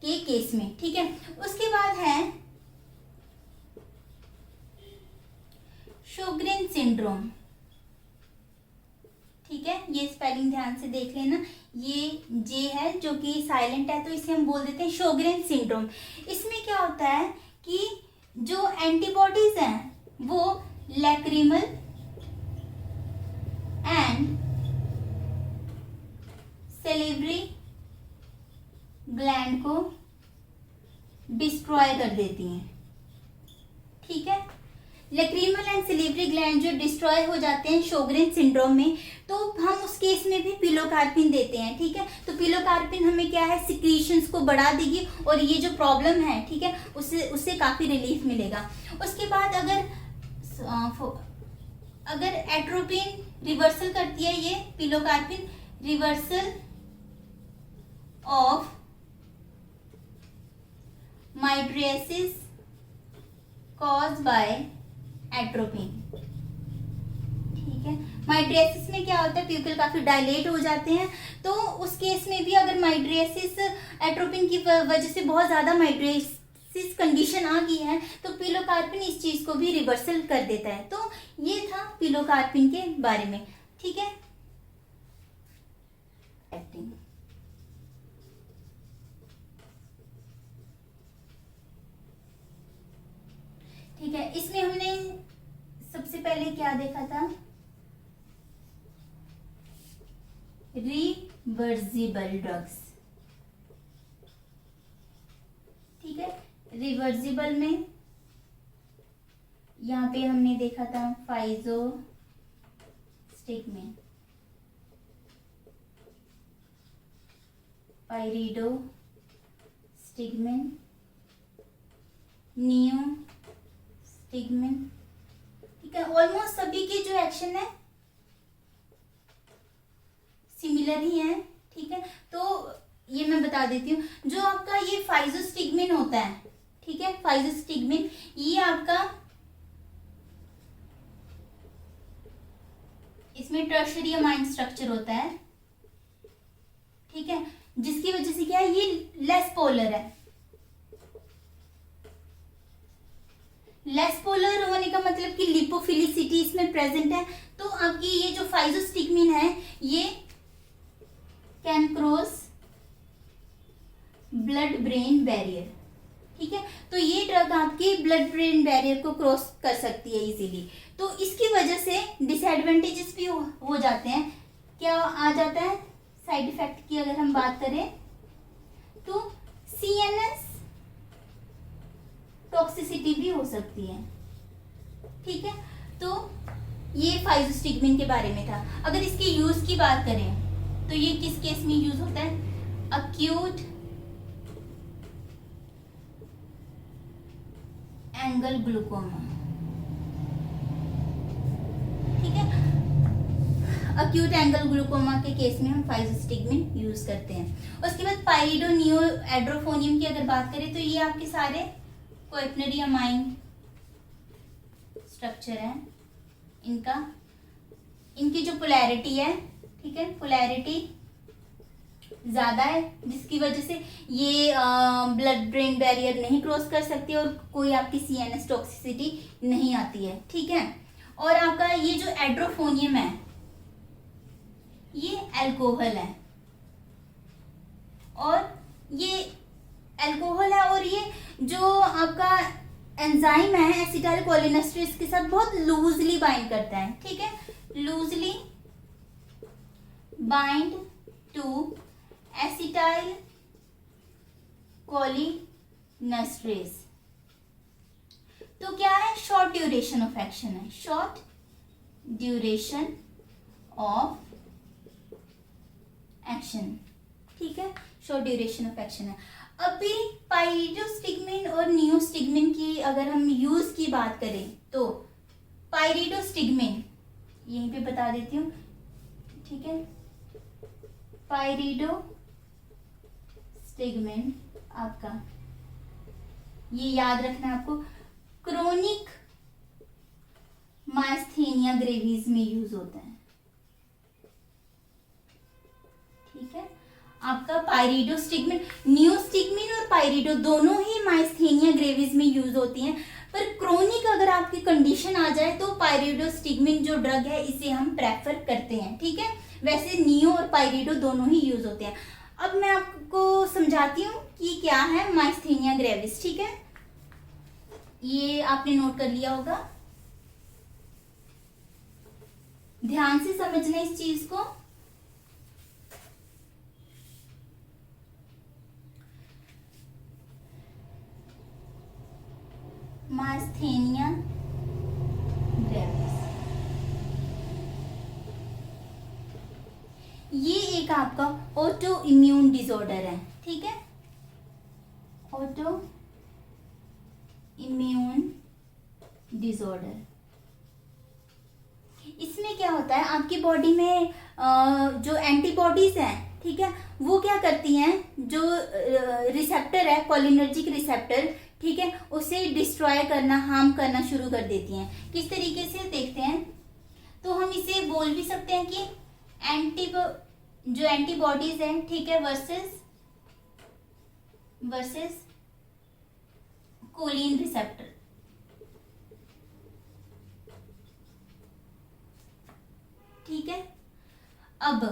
[SPEAKER 1] के केस में, ठीक है। उसके बाद है शोग्रेन सिंड्रोम, ठीक है। ये स्पेलिंग ध्यान से देख लेना, ये जे है जो कि साइलेंट है, तो इसे हम बोल देते हैं शोग्रेन सिंड्रोम। इसमें क्या होता है कि जो एंटीबॉडीज हैं वो लैक्रिमल एंड सेलिवरी ग्लैंड को डिस्ट्रॉय कर देती हैं, ठीक है। लैक्रिमल एंड सेलिवरी ग्लैंड जो डिस्ट्रॉय हो जाते हैं शोग्रेन सिंड्रोम में, तो हम उस केस में भी पिलोकार्पिन देते हैं, ठीक है। तो पिलोकार्पिन हमें क्या है, सिक्रीशंस को बढ़ा देगी और ये जो प्रॉब्लम है, ठीक है, उससे काफी रिलीफ मिलेगा। उसके बाद अगर एट्रोपिन रिवर्सल करती है, ये pilocarpine reversal of mydriasis cause by atropine, ठीक है। माइड्रियासिस में क्या होता है, प्यूपिल काफी डायलेट हो जाते हैं, तो उस केस में भी अगर माइड्रियासिस एट्रोपिन की वजह से बहुत ज्यादा माइड्रियासिस कंडीशन आ गई है, तो पिलोकार्पिन इस चीज को भी रिवर्सल कर देता है। तो ये था पिलोकार्पिन के बारे में, ठीक है। ठीक है, इसमें हमने सबसे पहले क्या देखा था, रिवर्सिबल ड्रग्स, ठीक है। रिवर्सिबल में यहाँ पे हमने देखा था फाइजो स्टिगमिन, पायरिडो स्टिगमिन, नियो स्टिगमिन। ठीक है, ऑलमोस्ट सभी के जो एक्शन है सिमिलर ही है। ठीक है, तो ये मैं बता देती हूँ, जो आपका ये फाइजोस्टिगमिन होता है, ठीक है, फाइजोस्टिगमिन ये आपका इसमें टर्शरी अमाइन स्ट्रक्चर होता है। ठीक है, जिसकी वजह से क्या है, ये लेस पोलर है। लेस पोलर होने का मतलब कि लिपोफिलिसिटी इसमें प्रेजेंट है। तो आपकी ये जो फाइजोस्टिगमिन है ये can cross blood brain barrier. ठीक है, तो ये ड्रग आपकी ब्लड ब्रेन बैरियर को क्रॉस कर सकती है इजीली। तो इसकी वजह से डिसएडवांटेजेस भी हो जाते हैं। क्या आ जाता है साइड इफेक्ट की अगर हम बात करें तो सीएनएस टॉक्सिसिटी भी हो सकती है। ठीक है, तो ये फाइजोस्टिगमिन के बारे में था। अगर इसके यूज की बात करें तो ये किस केस में यूज होता है, अक्यूट एंगल ग्लूकोमा। ठीक है, अक्यूट एंगल ग्लूकोमा के केस में हम फाइजोस्टिगमिन यूज करते हैं। उसके बाद पायरिडो नियो एड्रोफोनियम की अगर बात करें तो ये आपके सारे क्वाटरनरी अमाइन स्ट्रक्चर है। इनकी जो पोलैरिटी है, ठीक है, पोलैरिटी ज्यादा है, जिसकी वजह से ये ब्लड ब्रेन बैरियर नहीं क्रॉस कर सकती और कोई आपकी सीएनएस टॉक्सिसिटी नहीं आती है। ठीक है, और आपका ये जो एड्रोफोनियम है ये अल्कोहल है, और ये जो आपका एंजाइम है एसिटाइल कोलिनेस्टरेज के साथ बहुत लूजली बाइंड करता है। ठीक है, लूजली बाइंड टू एसिटाइल कोलिनेस्टरेज। तो क्या है, शॉर्ट ड्यूरेशन ऑफ एक्शन है, शॉर्ट ड्यूरेशन ऑफ एक्शन। ठीक है, शॉर्ट ड्यूरेशन ऑफ एक्शन है। अभी पायरिडोस्टिगमिन और नियोस्टिगमिन की अगर हम यूज की बात करें तो पायरिडोस्टिगमिन यहीं पे बता देती हूँ। ठीक है, पायरिडोस्टिगमिन आपका ये याद रखना है आपको, क्रोनिक माइस्थेनिया ग्रेविस में यूज होता है। ठीक है, आपका पायरिडोस्टिगमिन, नियोस्टिगमिन और पायरिडो दोनों ही माइस्थेनिया ग्रेविस में यूज होती हैं, पर क्रोनिक अगर आपकी कंडीशन आ जाए तो पायरिडोस्टिगमिन जो ड्रग है इसे हम प्रेफर करते हैं। ठीक है, वैसे नियो और पायरिडो दोनों ही यूज होते हैं। अब मैं आपको समझाती हूँ कि क्या है माइस्थेनिया ग्रेविस। ठीक है, ये आपने नोट कर लिया होगा, ध्यान से समझना इस चीज को। माइस्थेनिया ग्रेविस ये एक आपका ऑटो इम्यून डिसऑर्डर है। ठीक है, ऑटो इम्यून डिसऑर्डर। इसमें क्या होता है, आपकी बॉडी में जो एंटीबॉडीज हैं, ठीक है, वो क्या करती हैं, जो रिसेप्टर है कोलिनर्जिक रिसेप्टर, ठीक है, उसे डिस्ट्रॉय करना, हार्म करना शुरू कर देती हैं। किस तरीके से देखते हैं तो हम इसे बोल भी सकते हैं कि जो एंटीबॉडीज हैं, ठीक है, वर्सेस कोलिन रिसेप्टर। ठीक है, अब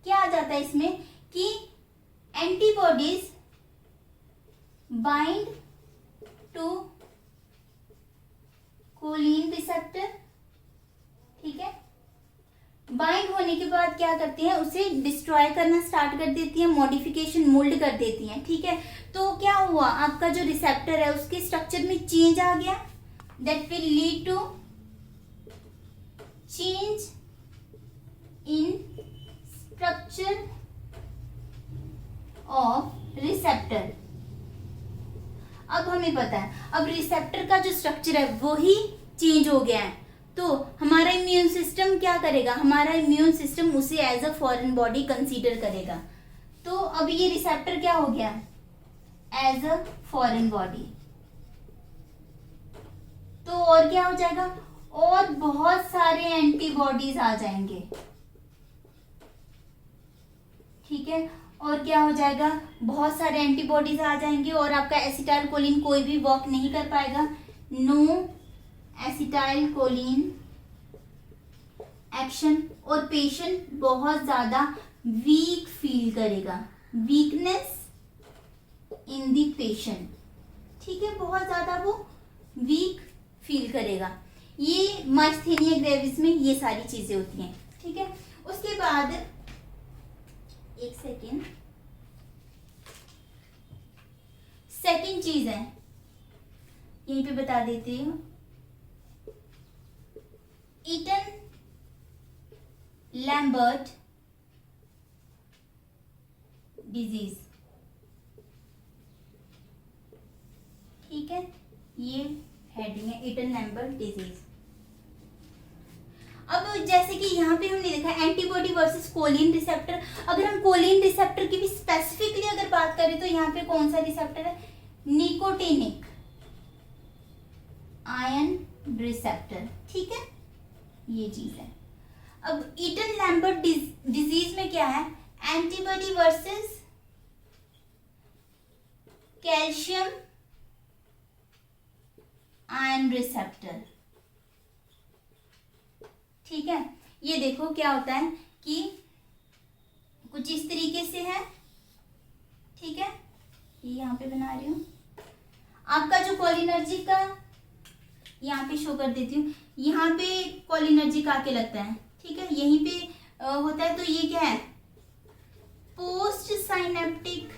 [SPEAKER 1] क्या आ जाता है इसमें कि antibodies bind to choline receptor. ठीक है, बाइंड होने के बाद क्या करती हैं, उसे डिस्ट्रॉय करना स्टार्ट कर देती हैं, मॉडिफिकेशन मोल्ड कर देती हैं। ठीक है, तो क्या हुआ, आपका जो रिसेप्टर है उसके स्ट्रक्चर में चेंज आ गया, that will lead to change in structure of receptor. अब हमें पता है, अब रिसेप्टर का जो स्ट्रक्चर है वो ही चेंज हो गया है, तो हमारा इम्यून सिस्टम क्या करेगा, हमारा इम्यून सिस्टम उसे as a foreign body consider करेगा। तो अब ये रिसेप्टर क्या हो गया, एज अ फॉरेन बॉडी। तो और क्या हो जाएगा, और बहुत सारे एंटीबॉडीज आ जाएंगे, ठीक है। और क्या हो जाएगा, बहुत सारे एंटीबॉडीज आ जाएंगे और आपका एसिटाइलकोलिन कोई भी वर्क नहीं कर पाएगा। नो एसिटाइलकोलिन एक्शन, और पेशेंट बहुत ज्यादा वीक फील करेगा, वीकनेस इन द पेशेंट, ठीक है, बहुत ज्यादा वो वीक फील करेगा। ये माइस्थेनिया ग्रेविस में ये सारी चीजें होती हैं, ठीक है। उसके बाद एक सेकेंड, सेकेंड चीज है, यहीं पे बता देती हूँ, ईटन लैम्बर्ट डिजीज, ठीक है, ये हेडिंग है, ईटन लैम्बर्ट डिजीज। अब जैसे कि यहाँ पे हमने देखा एंटीबॉडी वर्सेस कोलिन रिसेप्टर, अगर हम कोलिन रिसेप्टर की भी स्पेसिफिकली अगर बात करें तो यहाँ पे कौन सा रिसेप्टर है, निकोटिनिक आयन रिसेप्टर, ठीक है, ये चीज है। अब ईटन लैम्बर्ट डिजीज में क्या है, antibody versus calcium ion receptor, ठीक है। ये देखो क्या होता है कि कुछ इस तरीके से है, ठीक है, ये यहाँ पे बना रही हूँ, आपका जो कोलिनर्जिक का यहाँ पे शो कर देती हूँ, यहाँ पे कोलिनर्जिक आके लगता है, ठीक है, यहीं पे होता है। तो ये क्या है, पोस्ट साइनेप्टिक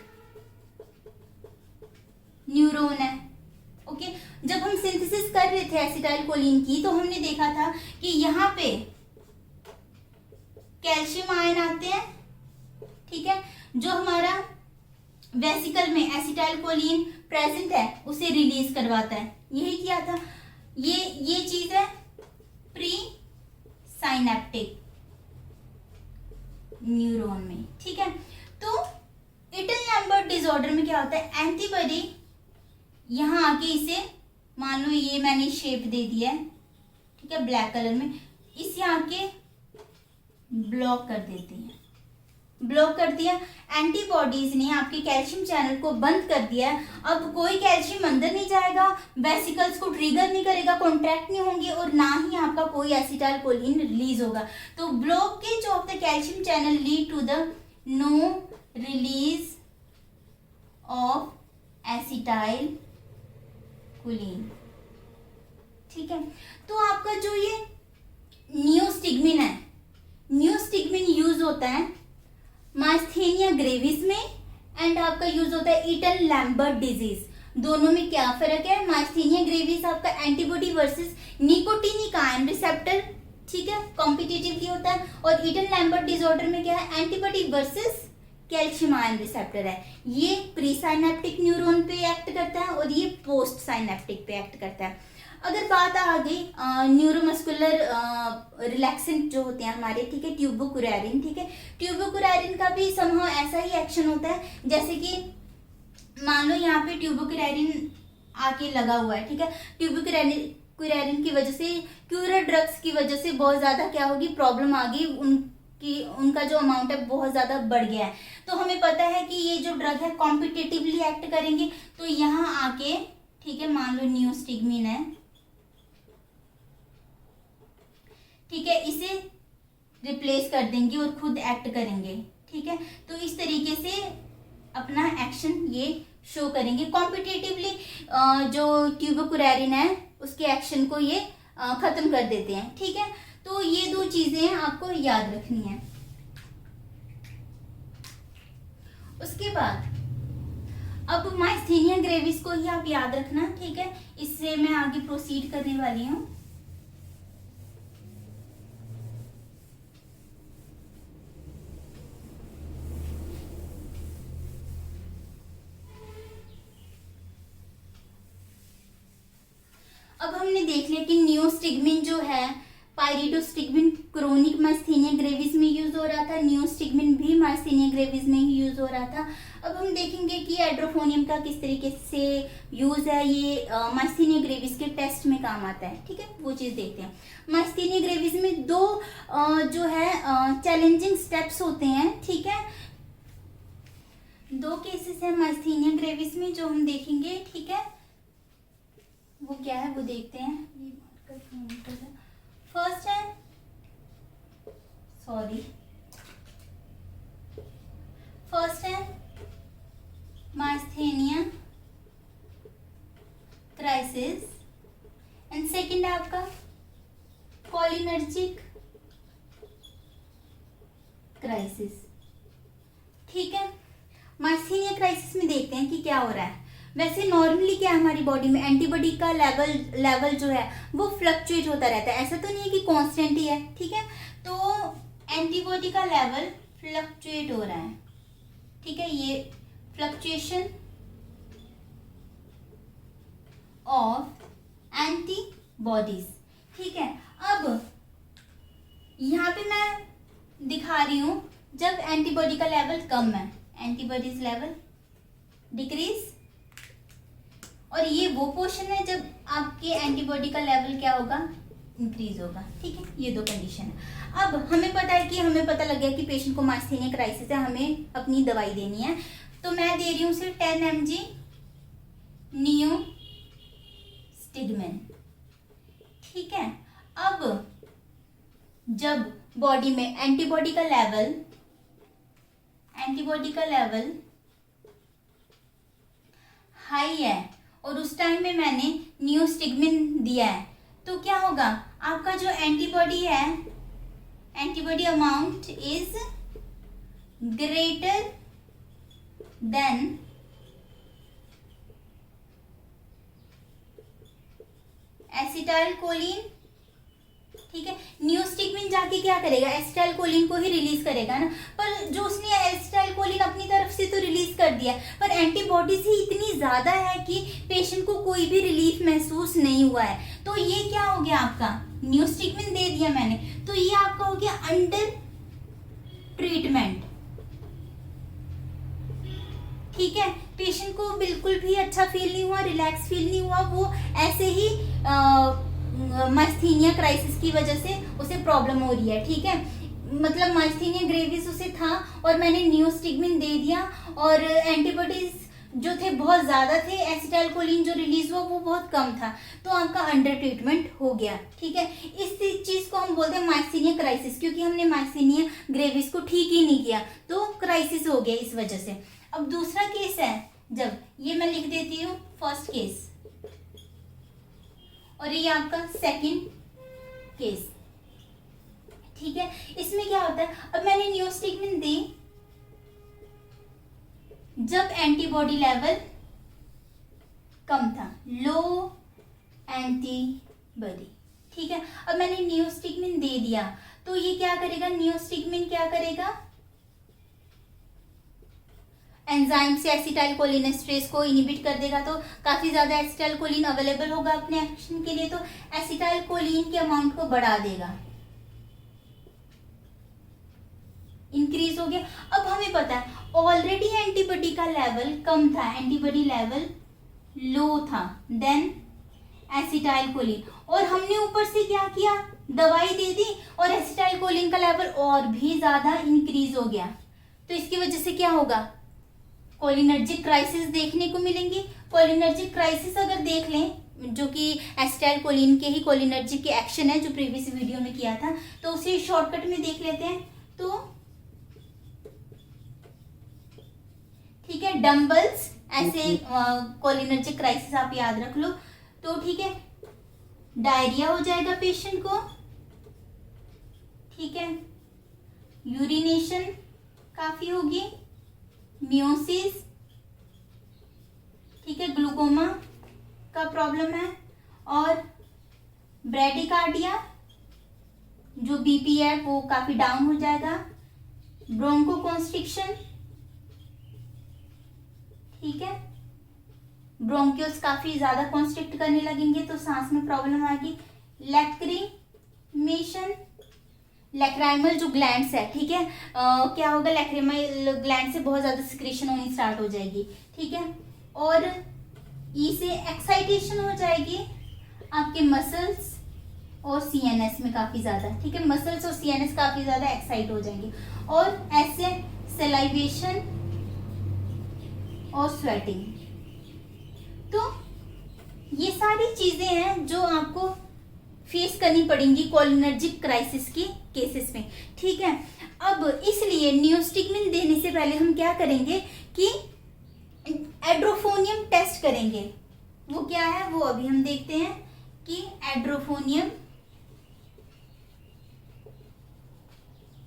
[SPEAKER 1] न्यूरॉन है, ओके। जब हम सिंथेसिस कर रहे थे एसिटाइलकोलिन की तो हमने देखा था कि यहाँ पे कैल्शियम आयन आते हैं, ठीक है, जो हमारा वेसिकल में एसिटाइलकोलिन प्रेजेंट है उसे रिलीज करवाता है, यही किया था। ये चीज है प्री साइनेप्टिक न्यूरॉन में, ठीक है। तो ईटन लैम्बर्ट डिसऑर्डर में क्या होता है, एंटीबॉडी यहां आके इसे, मान लो ये मैंने शेप दे दिया है, ठीक है, ब्लैक कलर में, इसे आके ब्लॉक कर देती है, ब्लॉक कर दिया, एंटीबॉडीज ने आपके कैल्शियम चैनल को बंद कर दिया। अब कोई कैल्शियम अंदर नहीं जाएगा, वेसिकल्स को ट्रिगर नहीं करेगा, कॉन्ट्रैक्ट नहीं होंगे और ना ही आपका कोई एसिटाइलकोलिन रिलीज होगा। तो blockage of the calcium channel lead to the no release of acetylcholine, ठीक है। तो आपका जो ये नियोस्टिग्मिन है, नियोस्टिग्मिन यूज होता है माइस्थेनिया ग्रेविस में एंड आपका यूज होता है ईटन लैम्बर्ट डिजीज। दोनों में क्या फर्क है, माइस्थेनिया ग्रेविस आपका antibody versus nicotinic ion receptor, ठीक है, कॉम्पिटिटिवली होता है, और ईटन लैम्बर्ट डिसऑर्डर में क्या है, antibody versus calcium ion receptor है। ये प्री साइनेप्टिक न्यूरॉन पे एक्ट करता है और ये पोस्ट साइनेप्टिक पे एक्ट करता है। अगर बात आ गई न्यूरोमस्कुलर रिलैक्सेंट जो होते हैं हमारे, ठीक है, ट्यूबोकुरैरिन, ठीक है, ट्यूबोकुरैरिन का भी समहाउ ऐसा ही एक्शन होता है, जैसे कि मान लो यहाँ पे ट्यूबोकुरैरिन आके लगा हुआ है, ठीक है, ट्यूबोकुरैरिन की वजह से, क्यूरर ड्रग्स की वजह से बहुत ज्यादा क्या होगी, प्रॉब्लम आ गई, उनका जो अमाउंट है बहुत ज्यादा बढ़ गया है। तो हमें पता है कि ये जो ड्रग है कॉम्पिटिटिवली एक्ट करेंगे, तो यहाँ आके, ठीक है, मान लो नियोस्टिग्मिन है, ठीक है, इसे रिप्लेस कर देंगे और खुद एक्ट करेंगे, ठीक है। तो इस तरीके से अपना एक्शन ये शो करेंगे कॉम्पिटिटिवली, जो ट्यूबोकुरैरिन है उसके एक्शन को ये खत्म कर देते हैं, ठीक है। तो ये दो चीजें आपको याद रखनी है। उसके बाद अब माइस्थेनिया ग्रेविस को ही आप याद रखना, ठीक है, इससे मैं आगे प्रोसीड करने वाली हूँ। देख लिया कि नियोस्टिग्मिन जो है पायरिडोस्टिग्मिन क्रोनिक माइस्थेनिया ग्रेविस में यूज हो रहा था, नियोस्टिग्मिन भी माइस्थेनिया ग्रेविस में ही यूज हो रहा था। अब हम देखेंगे कि एड्रोफोनियम का किस तरीके से यूज है, ये माइस्थेनिया ग्रेविस के टेस्ट में काम आता है। ठीक है, वो चीज देखते हैं। माइस्थेनिया ग्रेविस में दो जो है चैलेंजिंग स्टेप्स होते हैं। ठीक है, दो केसेस है माइस्थेनिया ग्रेविस में जो हम देखेंगे। ठीक है, वो क्या है वो देखते हैं। फर्स्ट है माइस्थेनिया क्राइसिस एंड सेकंड है आपका कोलिनर्जिक क्राइसिस। ठीक है, माइस्थेनिया क्राइसिस में देखते हैं कि क्या हो रहा है। वैसे नॉर्मली क्या है हमारी बॉडी में एंटीबॉडी का लेवल जो है वो फ्लक्चुएट होता रहता है, ऐसा तो नहीं है कि कांस्टेंट ही है। ठीक है, तो एंटीबॉडी का लेवल फ्लक्चुएट हो रहा है। ठीक है, ये फ्लक्चुएशन ऑफ एंटीबॉडीज। ठीक है, अब यहाँ पे मैं दिखा रही हूं जब एंटीबॉडी का लेवल कम है, एंटीबॉडीज लेवल डिक्रीज, और ये वो पोर्शन है जब आपके एंटीबॉडी का लेवल क्या होगा, इंक्रीज होगा। ठीक है, ये दो कंडीशन है। अब हमें पता है कि हमें पता लग गया कि पेशेंट को माइस्थेनिया क्राइसिस है, हमें अपनी दवाई देनी है। तो मैं दे रही हूँ सिर्फ 10 mg नियोस्टिग्मिन। ठीक है, अब जब बॉडी में एंटीबॉडी का लेवल हाई है और उस टाइम में मैंने नियोस्टिग्मिन दिया है, तो क्या होगा, आपका जो एंटीबॉडी है, antibody amount is greater than acetylcholine. ठीक है, नियोस्टिग्मिन जाके क्या करेगा, एसिटाइलकोलिन को ही रिलीज करेगा ना, पर जो उसने एसिटाइलकोलिन अपनी तरफ से तो रिलीज कर दिया, पर एंटीबॉडीज ही इतनी ज्यादा है कि पेशेंट को कोई भी रिलीफ महसूस नहीं हुआ है। तो ये क्या हो गया, आपका नियोस्टिग्मिन दे दिया मैंने, तो ये आपका हो गया अंडर ट्रीटमेंट। ठीक है, पेशेंट को बिल्कुल भी अच्छा फील नहीं हुआ, रिलैक्स फील नहीं हुआ, वो ऐसे ही माइस्थेनिया क्राइसिस की वजह से उसे प्रॉब्लम हो रही है। ठीक है, मतलब माइस्थेनिया ग्रेविस उसे था और मैंने नियोस्टिग्मिन दे दिया और एंटीबॉडीज जो थे बहुत ज्यादा थे, एसिटाइलकोलिन जो रिलीज हुआ वो बहुत कम था, तो आपका अंडर ट्रीटमेंट हो गया। ठीक है, इस चीज को हम बोलते हैं माइस्थेनिया क्राइसिस, क्योंकि हमने माइस्थेनिया ग्रेविस को ठीक ही नहीं किया, तो क्राइसिस हो गया इस वजह से। अब दूसरा केस है, जब ये मैं लिख देती हूँ फर्स्ट केस और ये आपका सेकंड केस। ठीक है, इसमें क्या होता है, अब मैंने नियोस्टिग्मिन दी जब एंटीबॉडी लेवल कम था, लो एंटीबॉडी। ठीक है, अब मैंने नियोस्टिग्मिन दे दिया, तो ये क्या करेगा, नियोस्टिग्मिन क्या करेगा, एंजाइम से एसिटाइलकोलिनेस्ट्रेज को इनिबिट कर देगा, तो काफी ज्यादा एसिटाइलकोलिन अवेलेबल होगा अपने एक्शन के लिए, तो एसिटाइलकोलिन के अमाउंट को बढ़ा देगा, इंक्रीज हो गया। अब हमें पता है ऑलरेडी एंटीबॉडी का लेवल कम था, एंटीबॉडी लेवल लो था देन एसिटाइलकोलिन, और हमने ऊपर से क्या किया, दवाई दे दी और एसिटाइलकोलिन का लेवल और भी ज्यादा इंक्रीज हो गया, तो इसकी वजह से क्या होगा, कोलिनर्जिक क्राइसिस देखने को मिलेंगी। कोलिनर्जिक क्राइसिस अगर देख लें, जो कि एसिटाइलकोलिन के ही कोलिनर्जिक के एक्शन है जो प्रीवियस वीडियो में किया था, तो उसे शॉर्टकट में देख लेते हैं। तो ठीक है, डम्बल्स ऐसे कोलिनर्जिक क्राइसिस आप याद रख लो, तो ठीक है, डायरिया हो जाएगा पेशेंट को। ठीक है, यूरिनेशन काफी होगी, मियोसिस, ठीक है, ग्लूकोमा का प्रॉब्लम है, और ब्रेडिकार्डिया, जो बीपी है वो काफी डाउन हो जाएगा, ब्रोंकोकॉन्स्ट्रिक्शन, ठीक है, ब्रोंक्यूल्स काफी ज्यादा कॉन्स्ट्रिक्ट करने लगेंगे तो सांस में प्रॉब्लम आएगी। लैक्रिमेशन, लैक्राइमल जो ग्लैंड्स है, ठीक है, क्या होगा, लैक्रिमल ग्लैंड से बहुत ज्यादा सिक्रीशन होनी स्टार्ट हो जाएगी, ठीक है। और ई से एक्साइटेशन हो जाएगी आपके मसल्स और सीएनएस में काफी ज्यादा, ठीक है, मसल्स और सीएनएस काफी ज्यादा एक्साइट हो जाएंगे। और ऐसे सलाइवेशन और स्वेटिंग। तो ये सारी चीजें हैं जो आपको फेस करनी पड़ेंगी कोलिनर्जिक क्राइसिस की केसेस में, ठीक है। अब इसलिए नियोस्टिग्मिन देने से पहले हम क्या करेंगे कि एड्रोफोनियम टेस्ट करेंगे। वो क्या है वो अभी हम देखते हैं कि एड्रोफोनियम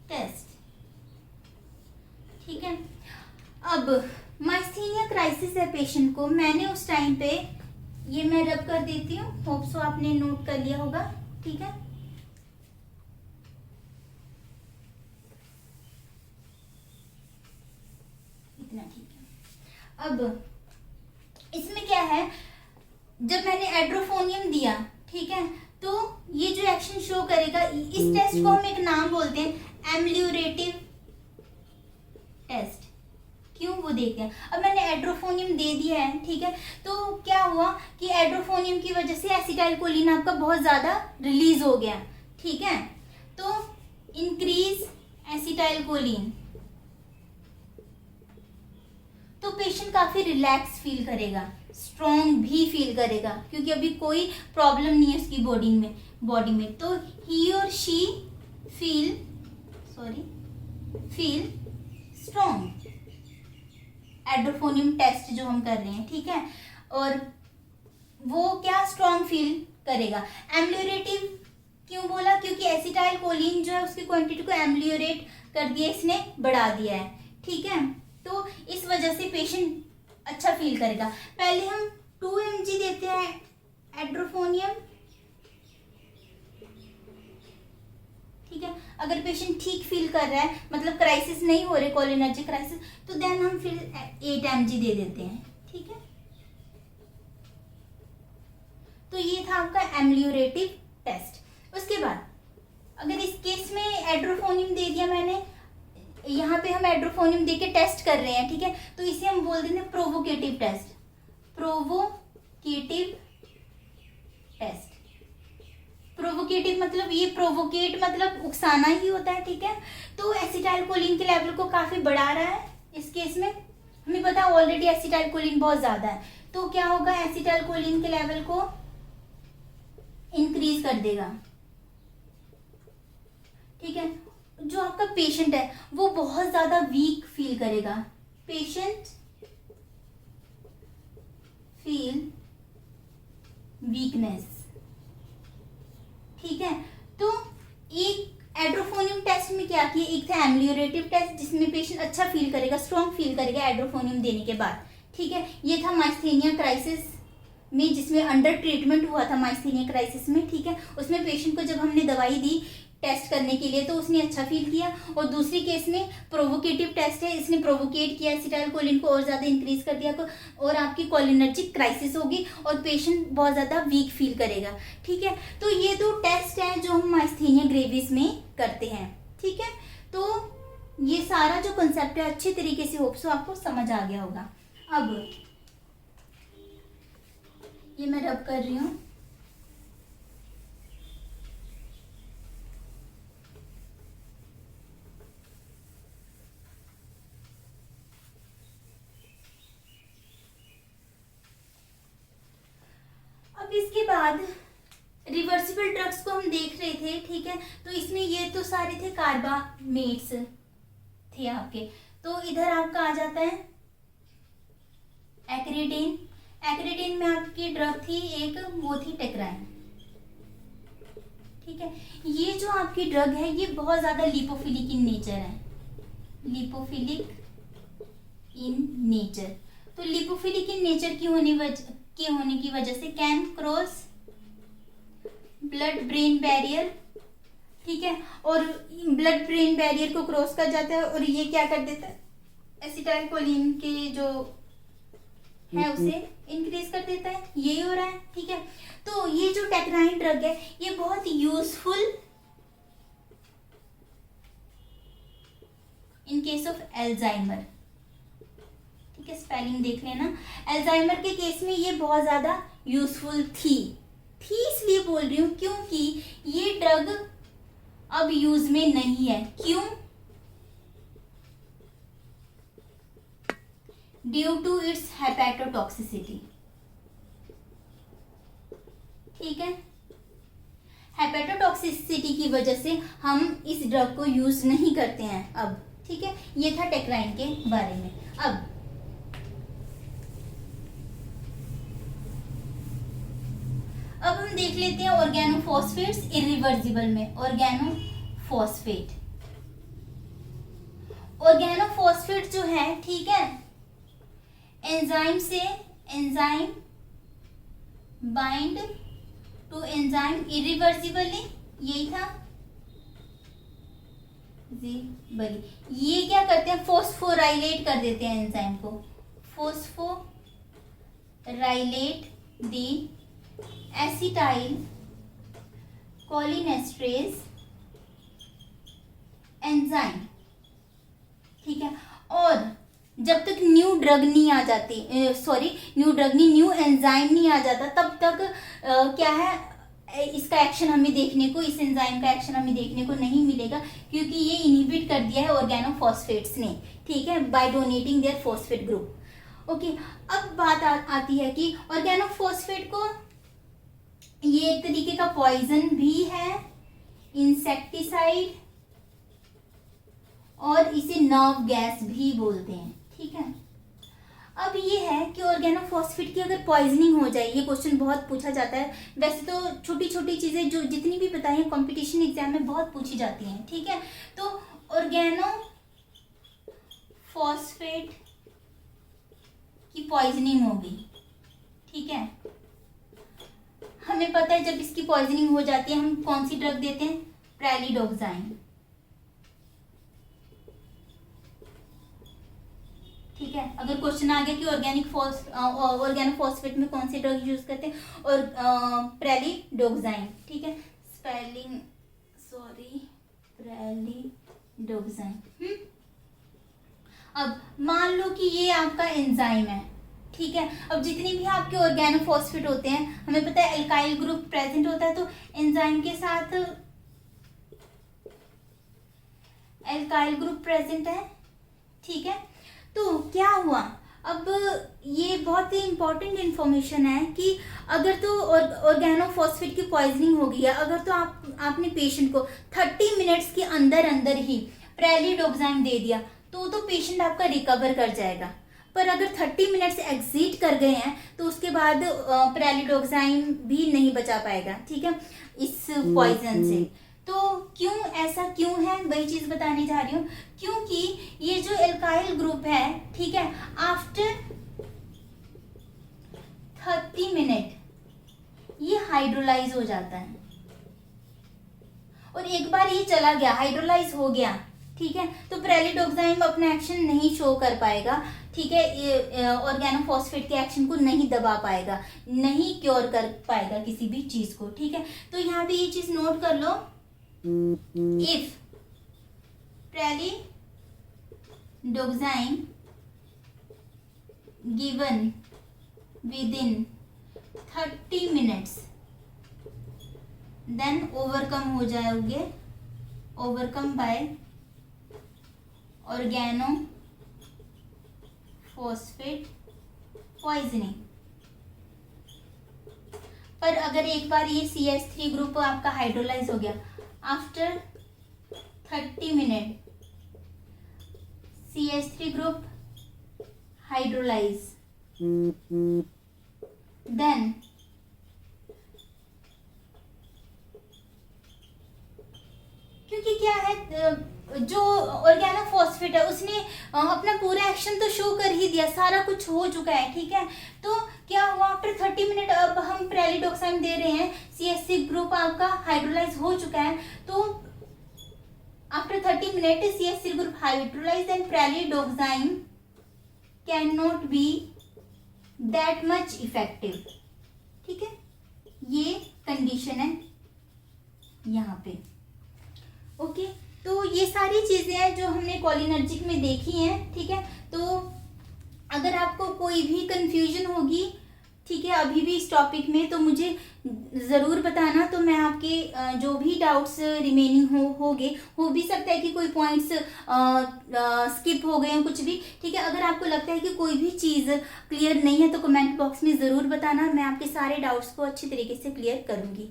[SPEAKER 1] टेस्ट, ठीक है। अब माइस्थीनिया क्राइसिस है पेशेंट को, मैंने उस टाइम पे ये मैं रब कर देती हूँ, होप सो आपने नोट कर लिया होगा, ठीक है। इतना ठीक है। अब इसमें क्या है, जब मैंने एड्रोफोनियम दिया, ठीक है, तो ये जो एक्शन शो करेगा, इस टेस्ट को हम एक नाम बोलते हैं एम्लियोरेटिव टेस्ट। क्यों, वो देखते हैं। अब मैंने एड्रोफोनियम दे दिया है, ठीक है, तो क्या हुआ कि एड्रोफोनियम की वजह से एसिटाइलकोलिन आपका बहुत ज्यादा रिलीज हो गया, ठीक है। तो इंक्रीज एसिटाइलकोलिन, तो पेशेंट काफी रिलैक्स फील करेगा, स्ट्रॉन्ग भी फील करेगा, क्योंकि अभी कोई प्रॉब्लम नहीं है उसकी बॉडी में। तो ही और she feel strong. Edrophonium test जो हम कर रहे हैं, ठीक है, और वो क्या स्ट्रॉन्ग फील करेगा। एम्लियोरेटिव क्यों बोला, क्योंकि एसिटाइलकोलिन जो है उसकी क्वांटिटी को एम्लियोरेट कर दिया, इसने बढ़ा दिया है, ठीक है। तो इस वजह से पेशेंट अच्छा फील करेगा। पहले हम 2 mg देते हैं एड्रोफोनियम, ठीक है। अगर पेशेंट ठीक फील कर रहा है, मतलब क्राइसिस नहीं हो रहे कोलिनर्जिक क्राइसिस, तो देन हम फिर 8 mg दे देते हैं, ठीक है। तो ये था आपका एम्लियोरेटिव टेस्ट। उसके बाद अगर इस केस में एड्रोफोनियम दे दिया मैंने, यहाँ पे हम एड्रोफोनियम देके टेस्ट कर रहे हैं, ठीक है, तो इसे हम बोल देते हैं provocative test. Provocative test, provocative मतलब ये प्रोवोकेट मतलब उकसाना ही होता है, ठीक है। तो एसिटाइलकोलिन के लेवल को काफी बढ़ा रहा है इस केस में, हमें पता है ऑलरेडी एसिटाइलकोलिन बहुत ज्यादा है, तो क्या होगा, एसिटाइलकोलिन के लेवल को इंक्रीज कर देगा, ठीक है। जो आपका पेशेंट है वो बहुत ज्यादा वीक फील करेगा, पेशेंट फील वीकनेस, ठीक है। तो एक एड्रोफोनियम टेस्ट में क्या किया, एक था एम्लियोरेटिव टेस्ट जिसमें पेशेंट अच्छा फील करेगा, स्ट्रॉन्ग फील करेगा एड्रोफोनियम देने के बाद, ठीक है। ये था माइस्थेनिया क्राइसिस में, जिसमें अंडर ट्रीटमेंट हुआ था माइस्थेनिया क्राइसिस में, ठीक है। उसमें पेशेंट को जब हमने दवाई दी टेस्ट करने के लिए तो उसने अच्छा फील किया। और दूसरी केस में प्रोवोकेटिव टेस्ट है, इसने प्रोवोकेट किया, एसिटाइलकोलिन को और ज्यादा इंक्रीज कर दिया और आपकी कोलिनर्जिक क्राइसिस होगी और पेशेंट बहुत ज्यादा वीक फील करेगा, ठीक है। तो ये 2 टेस्ट हैं जो हम माइस्थेनिया ग्रेविस में करते हैं, ठीक है। तो ये सारा जो कंसेप्ट है अच्छी तरीके से होप सो आपको समझ आ गया होगा। अब ये मैं रब कर रही हूँ, इसके बाद रिवर्सिबल ड्रग्स को हम देख रहे थे, ठीक है। तो इसमें ये तो सारे थे कार्बामेट्स थे आपके, तो इधर आपका आ जाता है एक्रेडिन। एक्रेडिन में आपकी ड्रग थी एक, वो थी टेक्राइन, ठीक है। ये जो आपकी ड्रग है ये बहुत ज्यादा लिपोफिलिक इन नेचर है, लिपोफिलिक इन नेचर। तो लिपोफिलिक इन नेचर की होने की वजह से can cross blood brain barrier, ठीक है। और ब्लड ब्रेन बैरियर को क्रॉस कर जाता है और ये क्या कर देता है, एसिटाइलकोलिन के जो है उसे इंक्रीज कर देता है, यही हो रहा है। ठीक है, तो ये जो टेक्राइन ड्रग है ये बहुत useful in case of Alzheimer. ठीक है, स्पेलिंग देख लेना। एल्जाइमर के केस में ये बहुत ज्यादा यूजफुल थी इसलिए बोल रही हूँ क्योंकि ये ड्रग अब यूज में नहीं है। क्यों? Due to its hepatotoxicity. ठीक है, हेपेटोटॉक्सिसिटी की वजह से हम इस ड्रग को यूज नहीं करते हैं अब। ठीक है, ये था टेक्राइन के बारे में। अब हम देख लेते हैं ऑर्गेनोफॉस्फेट्स इरिवर्सिबल में। ऑर्गेनोफॉस्फेट जो है, ठीक है, enzyme bind to enzyme irreversibly, यही था ये क्या करते हैं, फोस्फोराइलेट कर देते हैं एंजाइम को, फोस्फोराइलेट दी एसिटाइल कोलिनेस्ट्रेज एंजाइम। ठीक है, और जब तक न्यू एंजाइम नहीं आ जाता तब तक क्या है, इसका एक्शन हमें देखने को, इस एंजाइम का एक्शन हमें देखने को नहीं मिलेगा क्योंकि ये इनहिबिट कर दिया है ऑर्गेनोफॉस्फेट्स ने। ठीक है, by donating their phosphate group. Okay, अब बात आती है कि ऑर्गेनोफॉस्फेट को ये एक तरीके का पॉइजन भी है, इंसेक्टिसाइड, और इसे नर्व गैस भी बोलते हैं। ठीक है, अब ये है कि ऑर्गेनोफॉस्फेट की अगर पॉइजनिंग हो जाए, ये क्वेश्चन बहुत पूछा जाता है। वैसे तो छोटी छोटी चीजें जो जितनी भी बताई हैं कंपटीशन एग्जाम में बहुत पूछी जाती हैं। ठीक है, तो ऑर्गेनोफॉस्फेट की पॉइजनिंग होगी। ठीक है, हमें पता है जब इसकी पॉइजनिंग हो जाती है हम कौन सी ड्रग देते हैं, प्रेलिडोक्साइन। ठीक है, अगर क्वेश्चन आ गया कि ऑर्गेनोफॉस्फेट में कौन सी ड्रग यूज करते हैं, और प्रेलिडोक्साइन। ठीक है, प्रेलिडोक्साइन। अब मान लो कि ये आपका एंजाइम है। ठीक है, अब जितनी भी आपके ऑर्गेनोफॉस्फेट होते हैं, हमें पता है एल्काइल ग्रुप प्रेजेंट होता है, तो एंजाइम के साथ एल्काइल ग्रुप प्रेजेंट है। ठीक है, तो क्या हुआ, अब ये बहुत ही इंपॉर्टेंट इंफॉर्मेशन है कि अगर तो ऑर्गेनोफॉस्फेट की पॉइजनिंग हो गई है, अगर तो आपने पेशेंट को 30 मिनट्स के अंदर ही प्रेलिडोक्साइन दे दिया तो पेशेंट आपका रिकवर कर जाएगा। पर अगर 30 मिनट्स एग्जिट कर गए हैं तो उसके बाद प्रेलिडोक्साइन भी नहीं बचा पाएगा। ठीक है, इस पॉइजन से। तो ऐसा क्यों है, वही चीज बताने जा रही हूँ। क्योंकि ये जो एल्काइल ग्रुप है, ठीक है, आफ्टर 30 मिनट ये हाइड्रोलाइज हो जाता है, और एक बार ये चला गया, हाइड्रोलाइज हो गया, ठीक है, तो प्रेलिडोक्साइन अपना एक्शन नहीं शो कर पाएगा। ठीक है, ऑर्गेनोफॉस्फेट के एक्शन को नहीं दबा पाएगा, नहीं क्योर कर पाएगा किसी भी चीज को। ठीक है, तो यहाँ पे ये चीज नोट कर लो, if pralidoxime given within 30 minutes then overcome हो जाओगे, ओवरकम बाय ऑर्गेनोफॉस्फेट पॉइजनिंग। पर अगर एक बार ये CH3 ग्रुप आपका हाइड्रोलाइज हो गया, after 30 minute CH3 group hydrolyse, then क्योंकि क्या है, जो ऑर्गेनोफॉस्फेट है उसने अपना पूरा एक्शन तो शो कर ही दिया, सारा कुछ हो चुका है। ठीक है, तो क्या हुआ, आफ्टर 30 मिनट अब हम प्रेलिडोक्साइन दे रहे हैं, CH3 ग्रुप आपका हाइड्रोलाइज हो चुका है, तो after 30 minute CH3 group hydrolyse and pralidoxime can not be that much effective. ठीक है, ये कंडीशन है यहाँ पे। ओके, तो ये सारी चीजें हैं जो हमने कोलिनर्जिक में देखी हैं। ठीक है, तो अगर आपको कोई भी कंफ्यूजन होगी, ठीक है, अभी भी इस टॉपिक में, तो मुझे ज़रूर बताना। तो मैं आपके जो भी डाउट्स रिमेनिंग हो भी सकता है कि कोई पॉइंट्स स्किप हो गए हैं, कुछ भी। ठीक है, अगर आपको लगता है कि कोई भी चीज़ क्लियर नहीं है तो कमेंट बॉक्स में ज़रूर बताना, मैं आपके सारे डाउट्स को अच्छी तरीके से क्लियर करूँगी।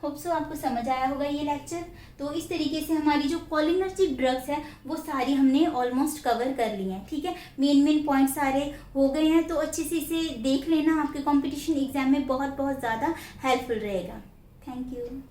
[SPEAKER 1] होप सो आपको समझ आया होगा ये लेक्चर। तो इस तरीके से हमारी जो कोलिनर्जिक ड्रग्स है वो सारी हमने ऑलमोस्ट कवर कर ली हैं। ठीक है, मेन पॉइंट सारे हो गए हैं, तो अच्छे से इसे देख लेना, आपके कंपटीशन एग्जाम में बहुत ज़्यादा हेल्पफुल रहेगा। Thank you.